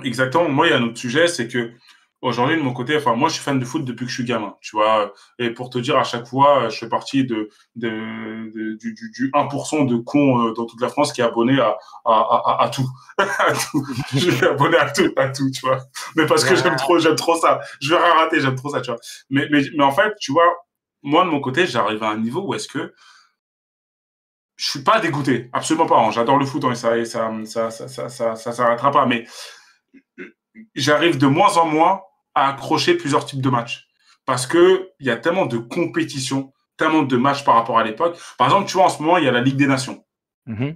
Exactement. Moi, il y a un autre sujet, c'est que aujourd'hui, de mon côté, enfin, moi, je suis fan de foot depuis que je suis gamin, tu vois. Et pour te dire, à chaque fois, je fais partie du 1% de cons dans toute la France qui est abonné à tout. À tout. Je suis abonné à tout, tu vois. Mais parce que j'aime trop ça. Je vais rien rater, j'aime trop ça, tu vois. Mais en fait, tu vois, moi, de mon côté, j'arrive à un niveau où est-ce que je suis pas dégoûté, absolument pas. Hein. J'adore le foot et ça s'arrêtera pas. Mais j'arrive de moins en moins à accrocher plusieurs types de matchs parce que il y a tellement de compétitions, tellement de matchs par rapport à l'époque. Par exemple, tu vois, en ce moment, il y a la Ligue des Nations. Mm-hmm.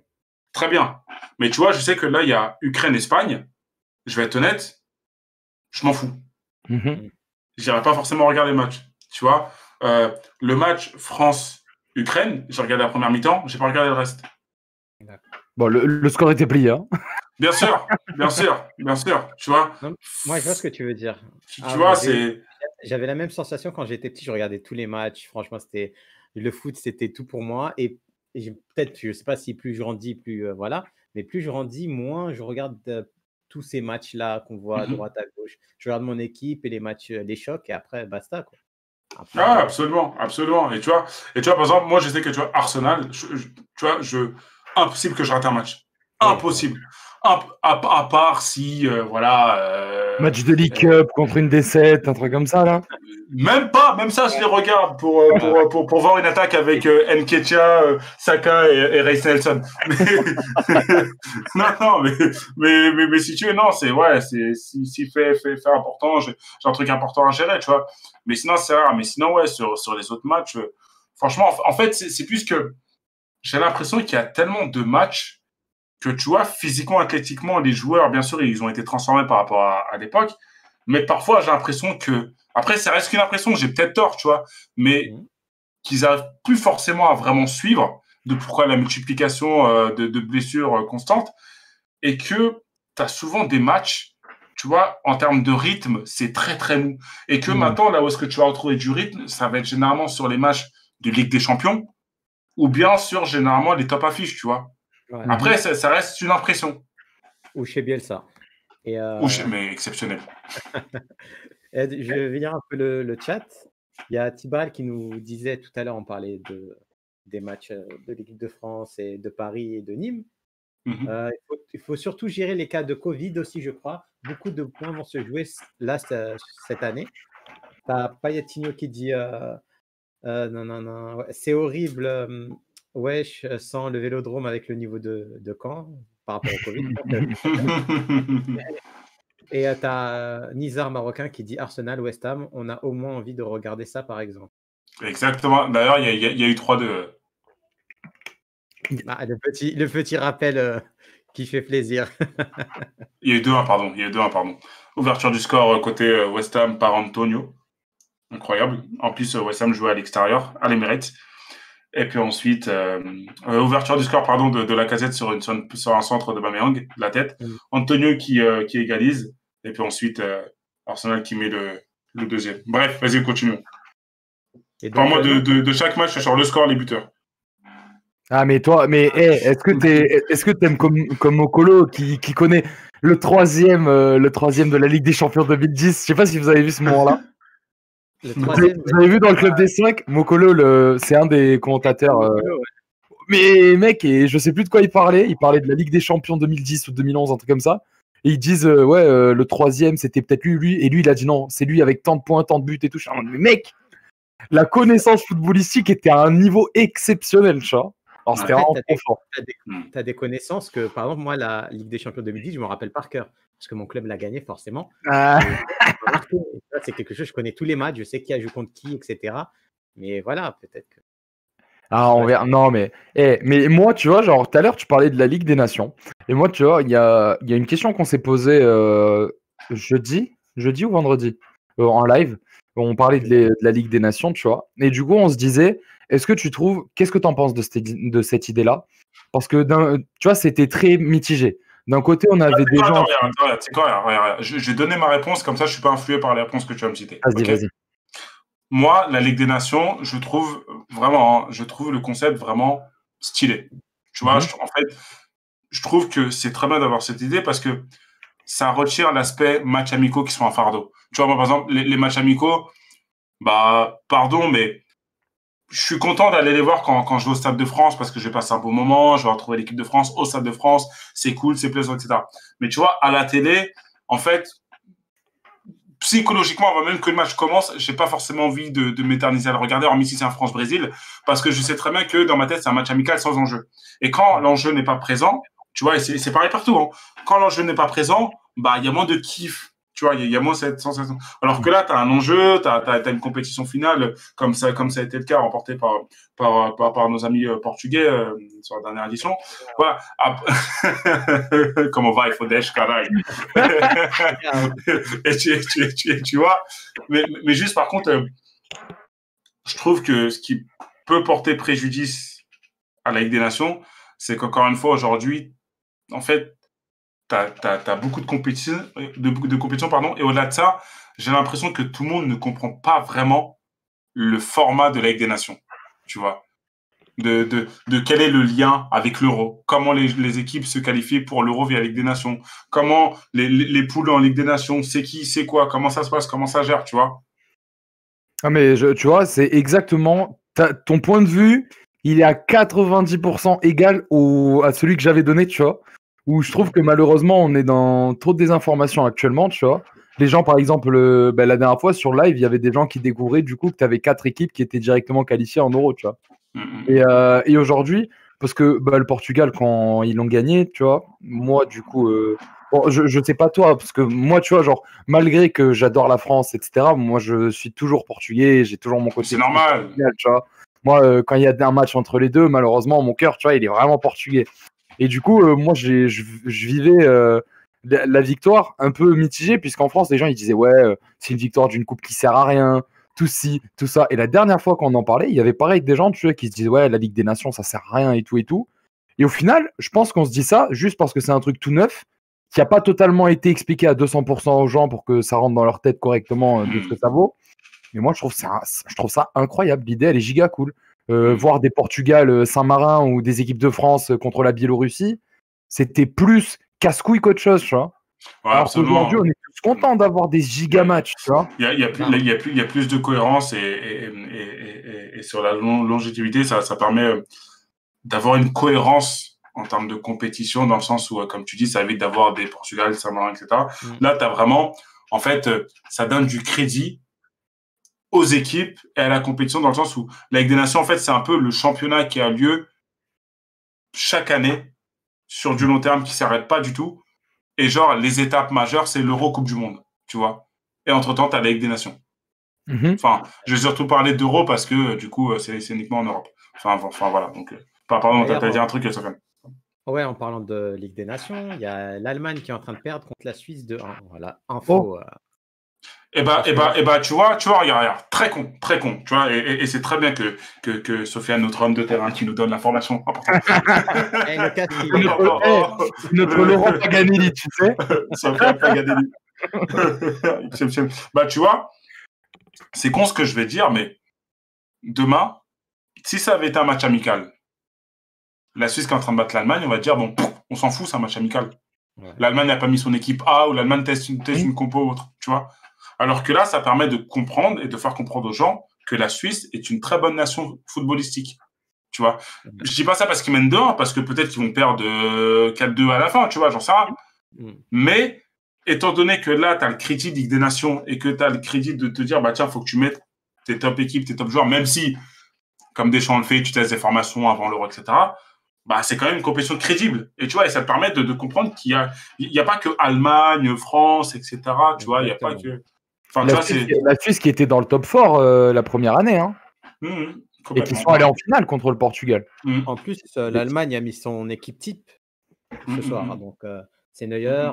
Très bien. Mais tu vois, je sais que là, il y a Ukraine-Espagne. Je vais être honnête, je m'en fous. Mm-hmm. J'irai pas forcément regarder le match. Tu vois, le match France-Ukraine, j'ai regardé la première mi-temps, j'ai pas regardé le reste. Bon, le score était plié. Hein. Bien sûr. Tu vois. Non, moi, je vois ce que tu veux dire. Tu vois, c'est. J'avais la même sensation quand j'étais petit. Je regardais tous les matchs. Franchement, le foot, c'était tout pour moi. Et peut-être, je sais pas si plus je grandis, plus voilà. Mais plus je grandis, moins je regarde tous ces matchs-là qu'on voit à droite, à gauche. Je regarde mon équipe et les matchs, les chocs, et après, basta, quoi. Après, absolument. Et tu vois, par exemple, moi, je sais que tu vois, Arsenal, tu vois, impossible que je rate un match. Impossible. À part si, voilà. Match de League Cup contre une défaite, un truc comme ça, là. Même ça, je les regarde pour voir une attaque avec Nketiah, Saka et Reiss Nelson. mais si tu veux, non, si fait important, j'ai un truc important à gérer, tu vois. Mais sinon, c'est rare. Mais sinon, ouais, sur les autres matchs, franchement, en fait, c'est plus que j'ai l'impression qu'il y a tellement de matchs que, tu vois, physiquement, athlétiquement, les joueurs, bien sûr, ils ont été transformés par rapport à l'époque. Mais parfois, j'ai l'impression que, après, ça reste qu'une impression, j'ai peut-être tort, tu vois, mais qu'ils n'arrivent plus forcément à vraiment suivre de pourquoi la multiplication de blessures constantes et que tu as souvent des matchs, tu vois, en termes de rythme, c'est très, très mou. Et que maintenant, là où est-ce que tu vas retrouver du rythme, ça va être généralement sur les matchs de Ligue des Champions ou bien sur, généralement, les top affiches, tu vois. Ouais. Après, ça reste une impression. Ou chez Bielsa. Mais exceptionnel. Je vais lire un peu le chat. Il y a Tibal qui nous disait tout à l'heure, on parlait des matchs de l'équipe de France et de Paris et de Nîmes. Mhm. Il faut surtout gérer les cas de Covid aussi, je crois. Beaucoup de points vont se jouer là cette année. Tu as Payetino qui dit non, non, non, ouais, c'est horrible. Wesh, sans le vélodrome avec le niveau de Caen par rapport au Covid. Et tu as Nizar Marocain qui dit Arsenal, West Ham. On a au moins envie de regarder ça, par exemple. Exactement. D'ailleurs, il y a eu 3-2. Ah, le petit rappel qui fait plaisir. Il y a eu 2-1, pardon. Il y a eu 2-1, pardon. Ouverture du score côté West Ham par Antonio. Incroyable. En plus, West Ham jouait à l'extérieur, à l'Emirates. Et puis ensuite, ouverture du score pardon, de Lacazette sur un centre de Bameyang, de la tête. Antonio qui égalise. Et puis ensuite, Arsenal qui met le deuxième. Bref, vas-y, continue. Parle-moi de chaque match sur le score, les buteurs. Ah, mais toi, est-ce que t'aimes comme Mokolo qui connaît le troisième de la Ligue des Champions 2010? Je sais pas si vous avez vu ce moment-là. Vous avez vu dans le Club des 5, Mokolo, c'est un des commentateurs. Mais mec, et je sais plus de quoi il parlait. Il parlait de la Ligue des Champions 2010 ou 2011, un truc comme ça. Et ils disent, le troisième, c'était peut-être lui. Et lui, il a dit non, c'est lui avec tant de points, tant de buts et tout. Mais mec, la connaissance footballistique était à un niveau exceptionnel, tu vois. Alors, c'était vraiment trop fort. Tu as des connaissances que, par exemple, moi, la Ligue des Champions 2010, je me rappelle par cœur. Parce que mon club l'a gagné, forcément. C'est quelque chose, je connais tous les matchs, je sais qui a joué contre qui, etc. Mais voilà, peut-être que. Ah, on verra. Non, mais moi, tu vois, genre, tout à l'heure, tu parlais de la Ligue des Nations. Et moi, tu vois, il y a une question qu'on s'est posée jeudi ou vendredi, en live. On parlait de la Ligue des Nations, tu vois. Et du coup, on se disait, qu'est-ce que tu en penses de cette idée-là? Parce que, tu vois, c'était très mitigé. D'un côté, on avait des gens. Regarde. Je vais donner ma réponse, comme ça, je ne suis pas influé par les réponses que tu vas me citer. Vas-y. Moi, la Ligue des Nations, je trouve le concept vraiment stylé. Tu vois, en fait, je trouve que c'est très bien d'avoir cette idée parce que ça retire l'aspect matchs amicaux qui sont un fardeau. Tu vois, moi, par exemple, les matchs amicaux, bah, pardon, mais je suis content d'aller les voir quand je vais au Stade de France parce que je vais passer un beau moment, je vais retrouver l'équipe de France au Stade de France, c'est cool, c'est plaisant, etc. Mais tu vois, à la télé, en fait, psychologiquement, avant même que le match commence, j'ai pas forcément envie de m'éterniser à le regarder, hormis si c'est un France-Brésil, parce que je sais très bien que dans ma tête, c'est un match amical sans enjeu. Et quand l'enjeu n'est pas présent, tu vois, et c'est pareil partout, hein, quand l'enjeu n'est pas présent, bah, il y a moins de kiff. Tu vois, il y a moins cette sensation. Alors que là, tu as un enjeu, tu as une compétition finale, comme ça a été le cas, remporté par nos amis portugais sur la dernière édition. Voilà. Comment va, il faut Desch, caray. Et tu vois, mais juste par contre, je trouve que ce qui peut porter préjudice à la Ligue des Nations, c'est qu'encore une fois, aujourd'hui, en fait, t'as beaucoup de compétition, pardon, et au-delà de ça, j'ai l'impression que tout le monde ne comprend pas vraiment le format de la Ligue des Nations, tu vois, de quel est le lien avec l'Euro, comment les équipes se qualifient pour l'Euro via la Ligue des Nations, comment les poules en Ligue des Nations, c'est qui, c'est quoi, comment ça se passe, comment ça gère, tu vois. Ah mais tu vois, c'est exactement ton point de vue, il est à 90% égal à celui que j'avais donné, tu vois. Où je trouve que malheureusement, on est dans trop de désinformation actuellement, tu vois. Les gens, par exemple, la dernière fois sur live, il y avait des gens qui découvraient du coup que tu avais 4 équipes qui étaient directement qualifiées en Euro, tu vois. Et aujourd'hui, parce que le Portugal, quand ils l'ont gagné, tu vois, moi, du coup, bon, je sais pas toi, parce que moi, tu vois, genre, malgré que j'adore la France, etc., moi, je suis toujours portugais, j'ai toujours mon côté. C'est normal. Portugal, tu vois. Moi, quand il y a un match entre les deux, malheureusement, mon cœur, tu vois, il est vraiment portugais. Et du coup, moi, je vivais la victoire un peu mitigée, puisqu'en France, les gens, ils disaient, ouais, c'est une victoire d'une coupe qui sert à rien, tout ci, tout ça. Et la dernière fois qu'on en parlait, il y avait pareil des gens, tu vois, qui se disaient, ouais, la Ligue des Nations, ça sert à rien et tout et tout. Et au final, je pense qu'on se dit ça juste parce que c'est un truc tout neuf, qui n'a pas totalement été expliqué à 200% aux gens pour que ça rentre dans leur tête correctement de ce que ça vaut. Mais moi, je trouve ça incroyable. L'idée, elle est giga cool. Voir des Portugal Saint-Marin ou des équipes de France contre la Biélorussie, c'était plus casse-couille qu'autre chose, tu vois. Alors qu'aujourd'hui, on est tous contents d'avoir des giga matchs, tu vois. Il y a plus de cohérence et sur la longévité, ça permet d'avoir une cohérence en termes de compétition, dans le sens où, comme tu dis, ça évite d'avoir des Portugal, Saint-Marin, etc. Là, tu as vraiment, en fait, ça donne du crédit aux équipes et à la compétition, dans le sens où la Ligue des Nations, en fait, c'est un peu le championnat qui a lieu chaque année sur du long terme, qui s'arrête pas du tout. Et genre, les étapes majeures, c'est l'Euro Coupe du Monde, tu vois. Et entre-temps, tu as la Ligue des Nations. Enfin, je vais surtout parler d'Euro parce que, du coup, c'est uniquement en Europe. Enfin voilà. Donc, pardon, tu as dit un truc, Sofiane. Ouais, en parlant de Ligue des Nations, il y a l'Allemagne qui est en train de perdre contre la Suisse de 1. Voilà, info. Tu vois, regarde, très con, tu vois, et c'est très bien que Sofiane, notre homme de terrain, qui nous donne l'information importante. Notre Laurent Paganelli, tu sais. Sofiane Paganelli. Tu vois, c'est con ce que je vais dire, mais demain, si ça avait été un match amical, la Suisse qui est en train de battre l'Allemagne, on va dire, bon, on s'en fout, c'est un match amical. Ouais. L'Allemagne n'a pas mis son équipe A ou l'Allemagne teste une compo ou autre, tu vois. Alors que là, ça permet de comprendre et de faire comprendre aux gens que la Suisse est une très bonne nation footballistique, tu vois. Je dis pas ça parce qu'ils mènent 2-1, parce que peut-être qu'ils vont perdre 4-2 à la fin, tu vois, j'en sais rien. Mais, étant donné que là, tu as le crédit Ligue des Nations et que tu as le crédit de te dire, bah tiens, faut que tu mettes tes top équipes, tes top joueurs, même si, comme Deschamps le fait, tu testes des formations avant l'Euro, etc., bah, c'est quand même une compétition crédible. Et tu vois, et ça te permet de comprendre qu'il y a pas que Allemagne, France, etc., tu vois, il n'y a pas que... Enfin, la Suisse qui était dans le top 4 la première année, hein. Et qui sont allés en finale contre le Portugal. En plus, l'Allemagne a mis son équipe type ce soir. Donc, c'est Neuer,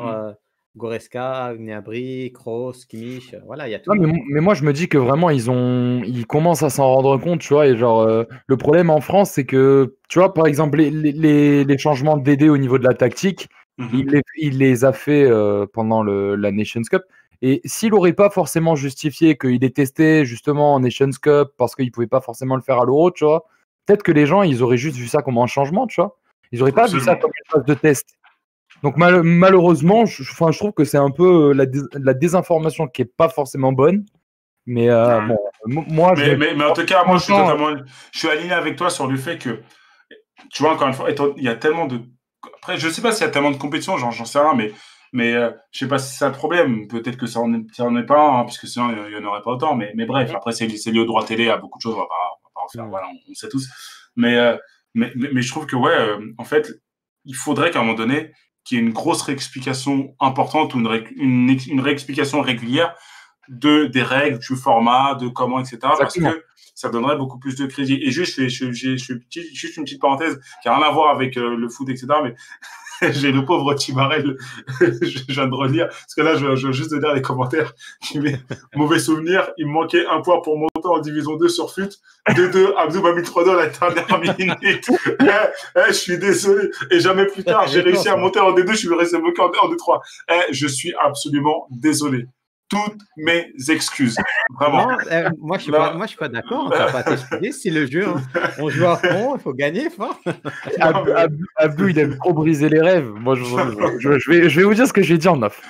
Goretzka, Gnabry, Kroos, Kimmich, voilà, il y a tout. Non, mais moi, je me dis que vraiment, ils commencent à s'en rendre compte, tu vois. Et genre, le problème en France, c'est que, tu vois, par exemple, les changements de DD au niveau de la tactique, il les a fait pendant la Nations Cup. Et s'il n'aurait pas forcément justifié qu'il est testé justement en Nations Cup parce qu'il ne pouvait pas forcément le faire à l'Euro, tu vois, peut-être que les gens, ils auraient juste vu ça comme un changement, tu vois. Ils n'auraient pas vu ça comme une phase de test. Donc malheureusement, je trouve que c'est un peu la désinformation qui n'est pas forcément bonne. Mais bon, moi... Mais en tout cas, moi, je suis aligné avec toi sur le fait que, tu vois, encore une fois, il y a tellement de... Après, je ne sais pas s'il y a tellement de compétitions, j'en sais rien, mais je ne sais pas si c'est un problème. Peut-être que ça n'en est pas un, puisque sinon, il n'y en aurait pas autant. Mais bref, après, c'est lié au droit télé, à beaucoup de choses, on va pas en faire, voilà, on sait tous. Mais je trouve que, en fait, il faudrait qu'à un moment donné, qu'il y ait une grosse réexplication importante ou une réexplication régulière des règles, du format, de comment, etc. Exactement. Parce que ça donnerait beaucoup plus de crédit. Et juste une petite parenthèse qui n'a rien à voir avec le foot, etc. Mais j'ai le pauvre Tibarel, je viens de relire, parce que là, je viens juste de lire les commentaires qui met mauvais souvenir. Il me manquait un point pour monter en division 2 sur FUT. 2-2, Abdou m'a mis 3-2 à la dernière minute. Je suis désolé. Et jamais plus tard, j'ai réussi à monter en D2, je suis resté bloqué en D3. Je suis absolument désolé. Toutes mes excuses. Vraiment. Non, moi, je suis pas d'accord. On t'a pas t'excuser. C'est le jeu. Hein. On joue à fond, il faut gagner fort. Abdou, il aime trop briser les rêves. Moi, je vais vous dire ce que j'ai dit en off.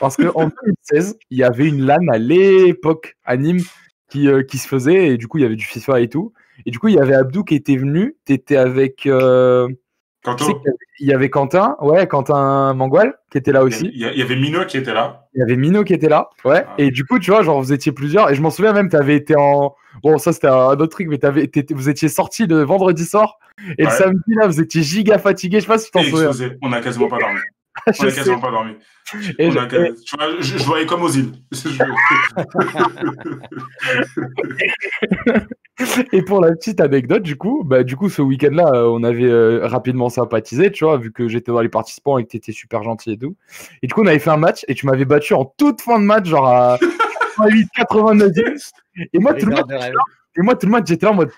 Parce qu'en 2016, il y avait une LAN à l'époque à Nîmes qui se faisait. Et du coup, il y avait du FIFA et tout. Et du coup, il y avait Abdou qui était venu. Tu étais avec... il y avait Quentin Mangual qui était là aussi. Il y avait Mino qui était là. Ouais. Ah. Et du coup, tu vois, genre, vous étiez plusieurs. Et je m'en souviens même, tu avais été en... Bon, ça, c'était un autre truc, mais vous étiez sortis le vendredi soir. Et le samedi, là, vous étiez giga fatigué. Je sais pas si tu t'en souviens. On n'a quasiment pas dormi. Je voyais comme aux îles. Et pour la petite anecdote, du coup, ce week-end-là, on avait rapidement sympathisé, tu vois, vu que j'étais dans les participants et que tu étais super gentil et tout. Et du coup, on avait fait un match et tu m'avais battu en toute fin de match, genre à 89. Et moi, tout le match, j'étais là en mode,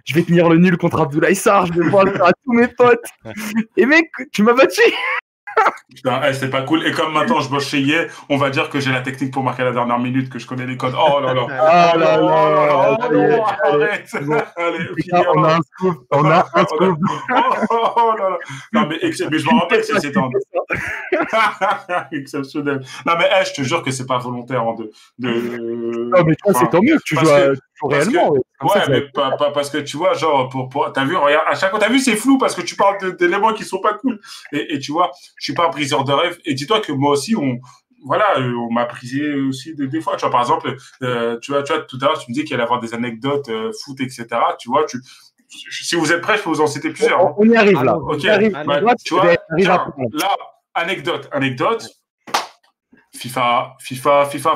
je vais tenir le nul contre Abdoulaye Sarr, je vais pouvoir le faire à tous mes potes. Et mec, tu m'as battu. Putain, c'est pas cool. Et comme maintenant je bosse chez EA, on va dire que j'ai la technique pour marquer à la dernière minute, que je connais les codes. Oh là là. Ah là là. Arrête. Allez, on a un scoop. On a un scoop. Oh là là. Non, mais je me rappelle que c'était en. Exceptionnel. Non, mais je te jure que c'est pas volontaire. Non, mais toi, c'est tant mieux que tu joues réellement. Ouais, mais pas parce que tu vois, genre, t'as vu, regarde, à chaque fois, t'as vu, c'est flou parce que tu parles d'éléments qui sont pas cool. Et tu vois, je suis pas un briseur de rêve. Et dis-toi que moi aussi, on m'a brisé aussi des fois. Tu vois, par exemple, tu vois, tout à l'heure, tu me dis qu'il allait avoir des anecdotes foot, etc. Tu vois, si vous êtes prêts, je peux vous en citer plusieurs. On y arrive là. Ok. Tu vois, là, anecdote. FIFA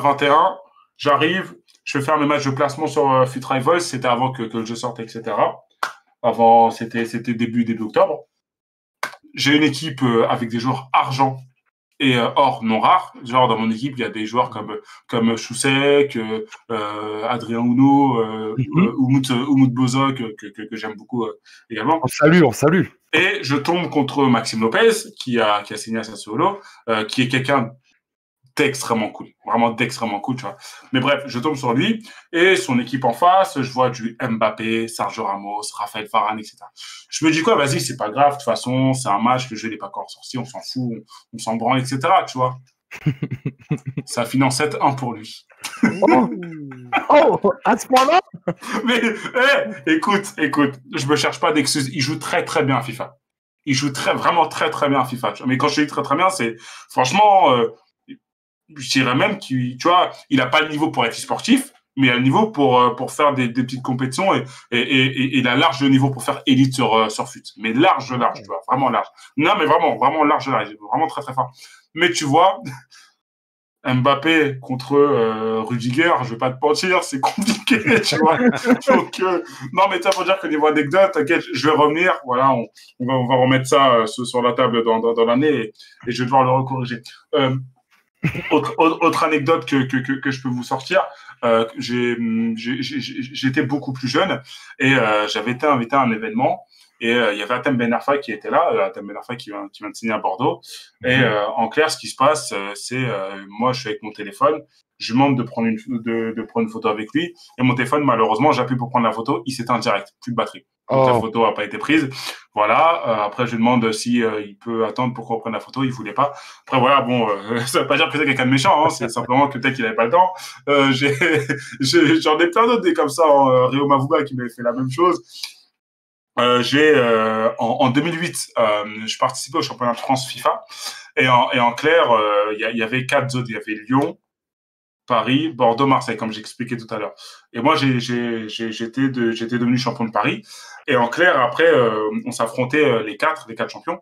21. J'arrive. Je vais faire mes matchs de placement sur Fit Rivals. C'était avant que le jeu sorte, etc. Avant, c'était début octobre. J'ai une équipe avec des joueurs argent et or non rares. Genre, dans mon équipe, il y a des joueurs comme Choussek, Adrien Huneau, Oumout Bozo, que j'aime beaucoup également. On salue. Et je tombe contre Maxime Lopez, qui a signé à Sassuolo, qui est quelqu'un d'extrêmement cool, vraiment d'extrêmement cool, tu vois. Mais bref, je tombe sur lui et son équipe en face, je vois du Mbappé, Sergio Ramos, Raphaël Varane, etc. Je me dis quoi, vas-y, c'est pas grave, de toute façon, c'est un match, le jeu n'est pas encore sorti, on s'en fout, on s'en branle, etc., tu vois. Ça finit en 7-1 pour lui. Oh, à ce point-là. Mais écoute, je me cherche pas d'excuses, il joue très très bien à FIFA. Il joue vraiment très très bien à FIFA. Tu vois. Mais quand je dis très très bien, c'est franchement... je dirais même qu'il, tu vois, il a pas le niveau pour être sportif, mais il a le niveau pour faire des petites compétitions et il a large le niveau pour faire élite sur FUT. Mais large, tu vois, vraiment large. Non, mais vraiment large, vraiment très très fort. Mais tu vois, Mbappé contre Rudiger, je vais pas te mentir, c'est compliqué, tu vois. Donc, non, mais ça faut dire que niveau anecdote, t'inquiète, je vais revenir. Voilà, on va remettre ça sur la table dans l'année et je vais devoir le recorriger. Autre anecdote que je peux vous sortir, j'étais beaucoup plus jeune et j'avais été invité à un événement et il y avait Hatem Ben Arfa qui était là, Hatem Ben Arfa qui vient de signer à Bordeaux. Et en clair, ce qui se passe, c'est moi, je suis avec mon téléphone, je lui demande de prendre une photo avec lui et mon téléphone, malheureusement, j'appuie pour prendre la photo, il s'éteint direct, plus de batterie. Donc la photo n'a pas été prise. Voilà. Après, je lui demande si il peut attendre pour qu'on prenne la photo. Il voulait pas. Après, voilà. Bon, ça veut pas dire que c'est quelqu'un de méchant. Hein, c'est simplement que peut-être qu'il avait pas le temps. J'en ai plein d'autres des comme ça. Réo Mavouba qui m'avait fait la même chose. En 2008, je participais au championnat de France FIFA. Et en clair, il y avait 4 zones. Il y avait Lyon, Paris, Bordeaux, Marseille, comme j'expliquais tout à l'heure. Et moi, j'étais devenu champion de Paris. Et en clair, après, on s'affrontait les quatre champions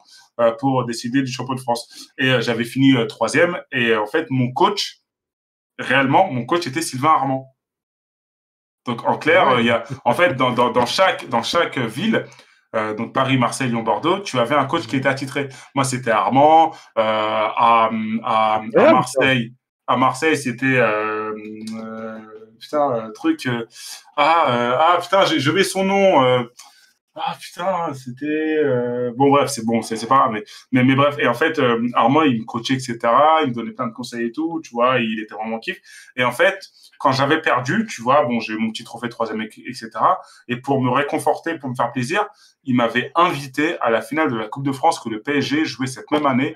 pour décider du champion de France. Et j'avais fini 3e. Et en fait, mon coach était Sylvain Armand. Donc en clair, il y a, en fait, dans chaque ville, donc Paris, Marseille, Lyon, Bordeaux, tu avais un coach qui était attitré. Moi, c'était Armand. À Marseille. À Marseille, c'était putain, truc. Putain, je mets son nom. Putain, c'était bon, bref, c'est pas grave, mais bref. Et en fait, Armand, il me coachait, etc. Il me donnait plein de conseils et tout, tu vois. Il était vraiment kiff. Et en fait, quand j'avais perdu, tu vois, bon, j'ai eu mon petit trophée de 3e, etc. Et pour me réconforter, pour me faire plaisir, il m'avait invité à la finale de la Coupe de France que le PSG jouait cette même année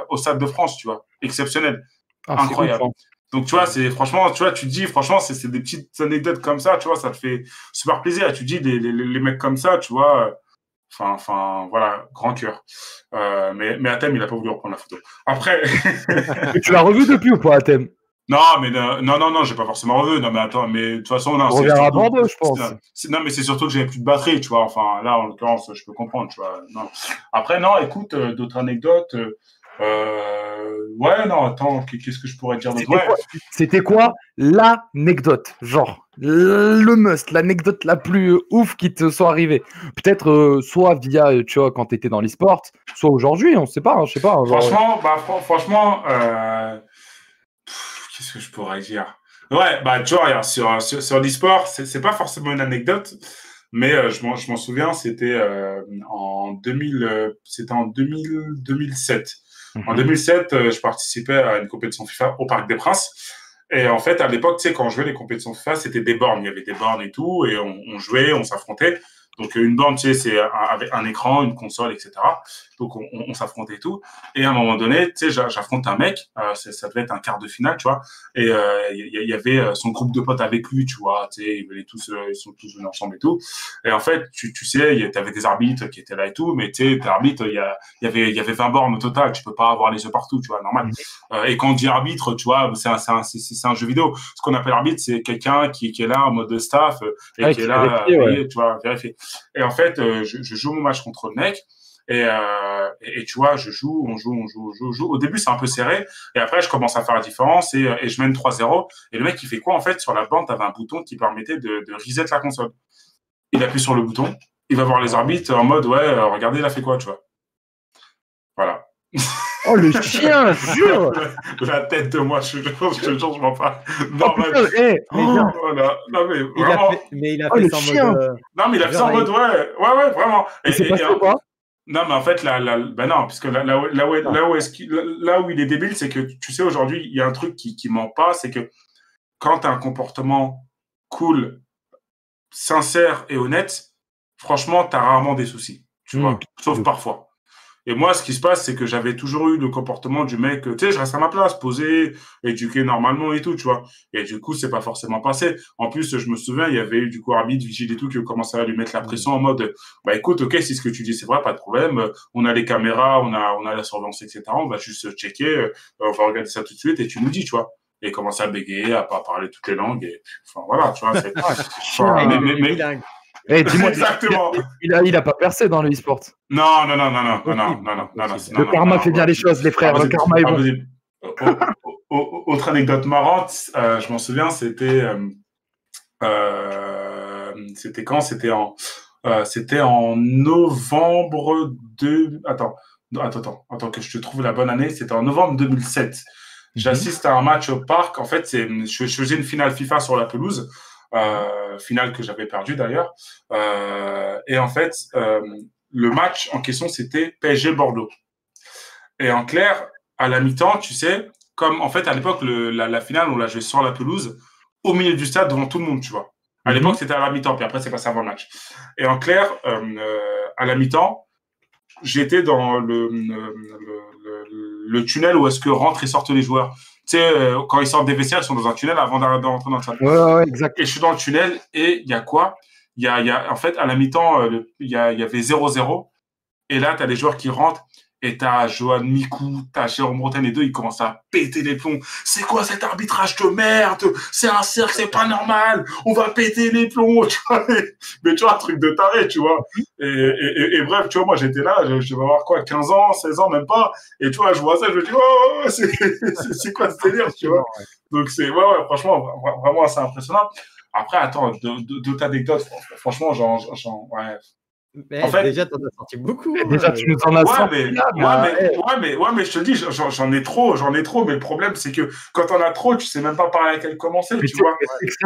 au Stade de France, tu vois. Exceptionnel. Incroyable. Donc, tu vois, c'est franchement, tu vois, tu te dis, franchement, c'est des petites anecdotes comme ça, tu vois, ça te fait super plaisir. Et tu te dis, les mecs comme ça, tu vois, enfin, voilà, grand cœur. Mais Hatem, il a pas voulu reprendre la photo. Après. Tu l'as revu depuis ou pas, Hatem? Non, mais non, j'ai pas forcément revu. Non, mais attends, mais de toute façon, non. On reviendra à Bordeaux, je pense. Non, mais c'est surtout que j'avais plus de batterie, tu vois. Enfin, là, en l'occurrence, je peux comprendre, tu vois. Non. Après, non, écoute, d'autres anecdotes. Ouais, non, attends, qu'est-ce que je pourrais dire d'autre? C'était quoi l'anecdote? Genre, le must, l'anecdote la plus ouf qui te soit arrivée. Peut-être soit via, tu vois, quand tu étais dans l'e-sport, soit aujourd'hui, on sait pas, je sais pas. Franchement, qu'est-ce que je pourrais dire? Ouais, bah, tu vois, regarde, sur l'e-sport, c'est pas forcément une anecdote, Mais je m'en souviens, c'était en 2007. En 2007, je participais à une compétition FIFA au Parc des Princes. Et en fait, à l'époque, tu sais, quand on jouait les compétitions FIFA, c'était des bornes. Il y avait des bornes et tout, et on jouait, on s'affrontait. Donc, une borne, tu sais, c'est avec un écran, une console, etc. Donc, on s'affrontait et tout. Et à un moment donné, tu sais, j'affronte un mec, ça devait être un quart de finale, tu vois. Et il y avait son groupe de potes avec lui, tu vois. Tu sais, ils sont tous venus ensemble et tout. Et en fait, tu sais, tu avais des arbitres qui étaient là et tout, mais tu sais, tes arbitres, il y avait 20 bornes au total. Tu peux pas avoir les yeux partout, tu vois, normal. Et quand on dit arbitre, tu vois, c'est un jeu vidéo. Ce qu'on appelle arbitre, c'est quelqu'un qui est là en mode staff et qui est là, tu vois, vérifier. Et en fait, je joue mon match contre le mec. Et tu vois, on joue. Au début, c'est un peu serré. Et après, je commence à faire la différence et je mène 3-0. Et le mec, il fait quoi? En fait, sur la bande, t'avais un bouton qui permettait de reset la console. Il appuie sur le bouton. Il va voir les arbitres en mode, ouais, regardez, il a fait quoi, tu vois. Voilà. Oh, le chien, jure. La tête de moi, je te jure, je m'en parle. Voilà. Non, mais vraiment. Mais il a fait ça en mode. Non, mais il a fait ça en mode, ouais, vraiment. Et c'est passé quoi? Non, mais en fait, ben non, puisque là où il est débile, c'est que, tu sais, aujourd'hui, il y a un truc qui ment pas, c'est que quand tu as un comportement cool, sincère et honnête, franchement, tu as rarement des soucis, tu vois, sauf parfois. Et moi, ce qui se passe, c'est que j'avais toujours eu le comportement du mec, tu sais, je reste à ma place, posé, éduqué normalement et tout, tu vois. Et du coup, c'est pas forcément passé. En plus, je me souviens, il y avait eu du coup arbitre, vigile et tout, qui commençait à lui mettre la pression en mode, bah écoute, ok, si ce que tu dis c'est vrai, pas de problème. On a les caméras, on a la surveillance, etc. On va juste checker, on va regarder ça tout de suite et tu nous dis, tu vois. Et commencer à bégayer, à pas parler toutes les langues. Et enfin, voilà, tu vois. Dis-moi, exactement. Il a pas percé dans le e-sport. Non. Le karma fait bien les choses, les frères. Le karma est bon. Autre anecdote marrante, je m'en souviens, c'était quand? C'était en novembre de. Attends, que je te trouve la bonne année. C'était en novembre 2007. J'assiste à un match au parc. En fait, je faisais une finale FIFA sur la pelouse. Finale que j'avais perdue d'ailleurs. Et en fait, le match en question, c'était PSG Bordeaux. Et en clair, à la mi-temps, tu sais, comme en fait à l'époque, la finale, on l'a joué sur la pelouse, au milieu du stade, devant tout le monde, tu vois. À l'époque, c'était à la mi-temps, puis après, c'est passé avant le match. Et en clair, à la mi-temps, j'étais dans le tunnel où est-ce que rentrent et sortent les joueurs. Tu sais, quand ils sortent des vestiaires, ils sont dans un tunnel avant de rentrer dans le stade. Ouais, exact. Et je suis dans le tunnel et il y a quoi? Il y a, en fait, à la mi-temps, il y avait 0-0. Et là, tu as des joueurs qui rentrent et tu as Johan Mikou, tu as Jérôme Bretagne, les deux, ils commencent à péter les plombs. C'est quoi cet arbitrage de merde? C'est un cirque, c'est pas normal. On va péter les plombs, tu vois. Mais tu vois, un truc de taré, tu vois. Et bref, tu vois, moi, j'étais là, je vais avoir quoi, 15 ans, 16 ans, même pas. Et tu vois, je vois ça, je me dis, oh, c'est quoi ce délire, tu vois. Donc, c'est, ouais, franchement, vraiment assez impressionnant. Après, attends, d'autres anecdotes, franchement, ouais. Mais en fait, déjà, tu en as sorti beaucoup. Déjà, tu nous en as sorti. Mais je te dis, j'en ai trop. Mais le problème, c'est que quand on a trop, tu sais même pas par laquelle commencer. Tu vois.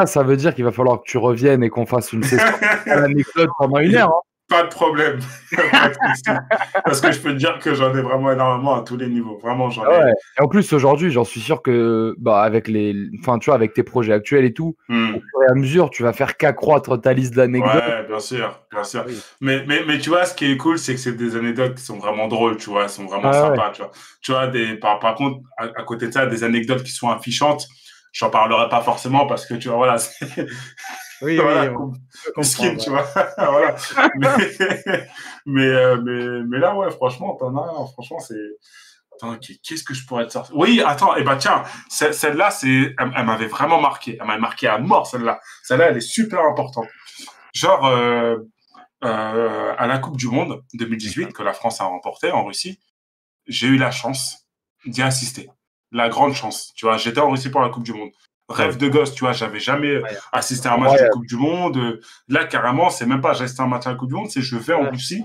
Ça veut dire qu'il va falloir que tu reviennes et qu'on fasse une session d'anecdotes pendant une heure. Pas de problème. Parce que je peux te dire que j'en ai vraiment énormément à tous les niveaux. Vraiment, j'en ai. Et en plus, aujourd'hui, j'en suis sûr que avec tu vois, avec tes projets actuels et tout, au fur et à mesure, tu vas faire qu'accroître ta liste d'anecdotes. Ouais, bien sûr. Oui. Mais tu vois, ce qui est cool, c'est que c'est des anecdotes qui sont vraiment drôles, tu vois, elles sont vraiment sympas, tu vois. Tu vois, par contre, à côté de ça, des anecdotes qui sont affichantes, j'en parlerai pas forcément parce que, tu vois, voilà, Oui, voilà, skin, tu vois. Voilà. mais là, ouais, franchement, franchement, c'est. Attends, qu'est-ce que je pourrais te sortir? Oui, attends, tiens, celle-là, elle m'avait vraiment marqué. Elle m'a marqué à mort, celle-là. Celle-là, elle est super importante. Genre, à la Coupe du Monde 2018, que la France a remportée en Russie, j'ai eu la chance d'y assister. La grande chance, tu vois. J'étais en Russie pour la Coupe du Monde. Rêve de gosse, tu vois, j'avais jamais assisté à un match de Coupe du Monde. Là, carrément, c'est même pas j'assiste à un match de la Coupe du Monde, c'est je vais en Russie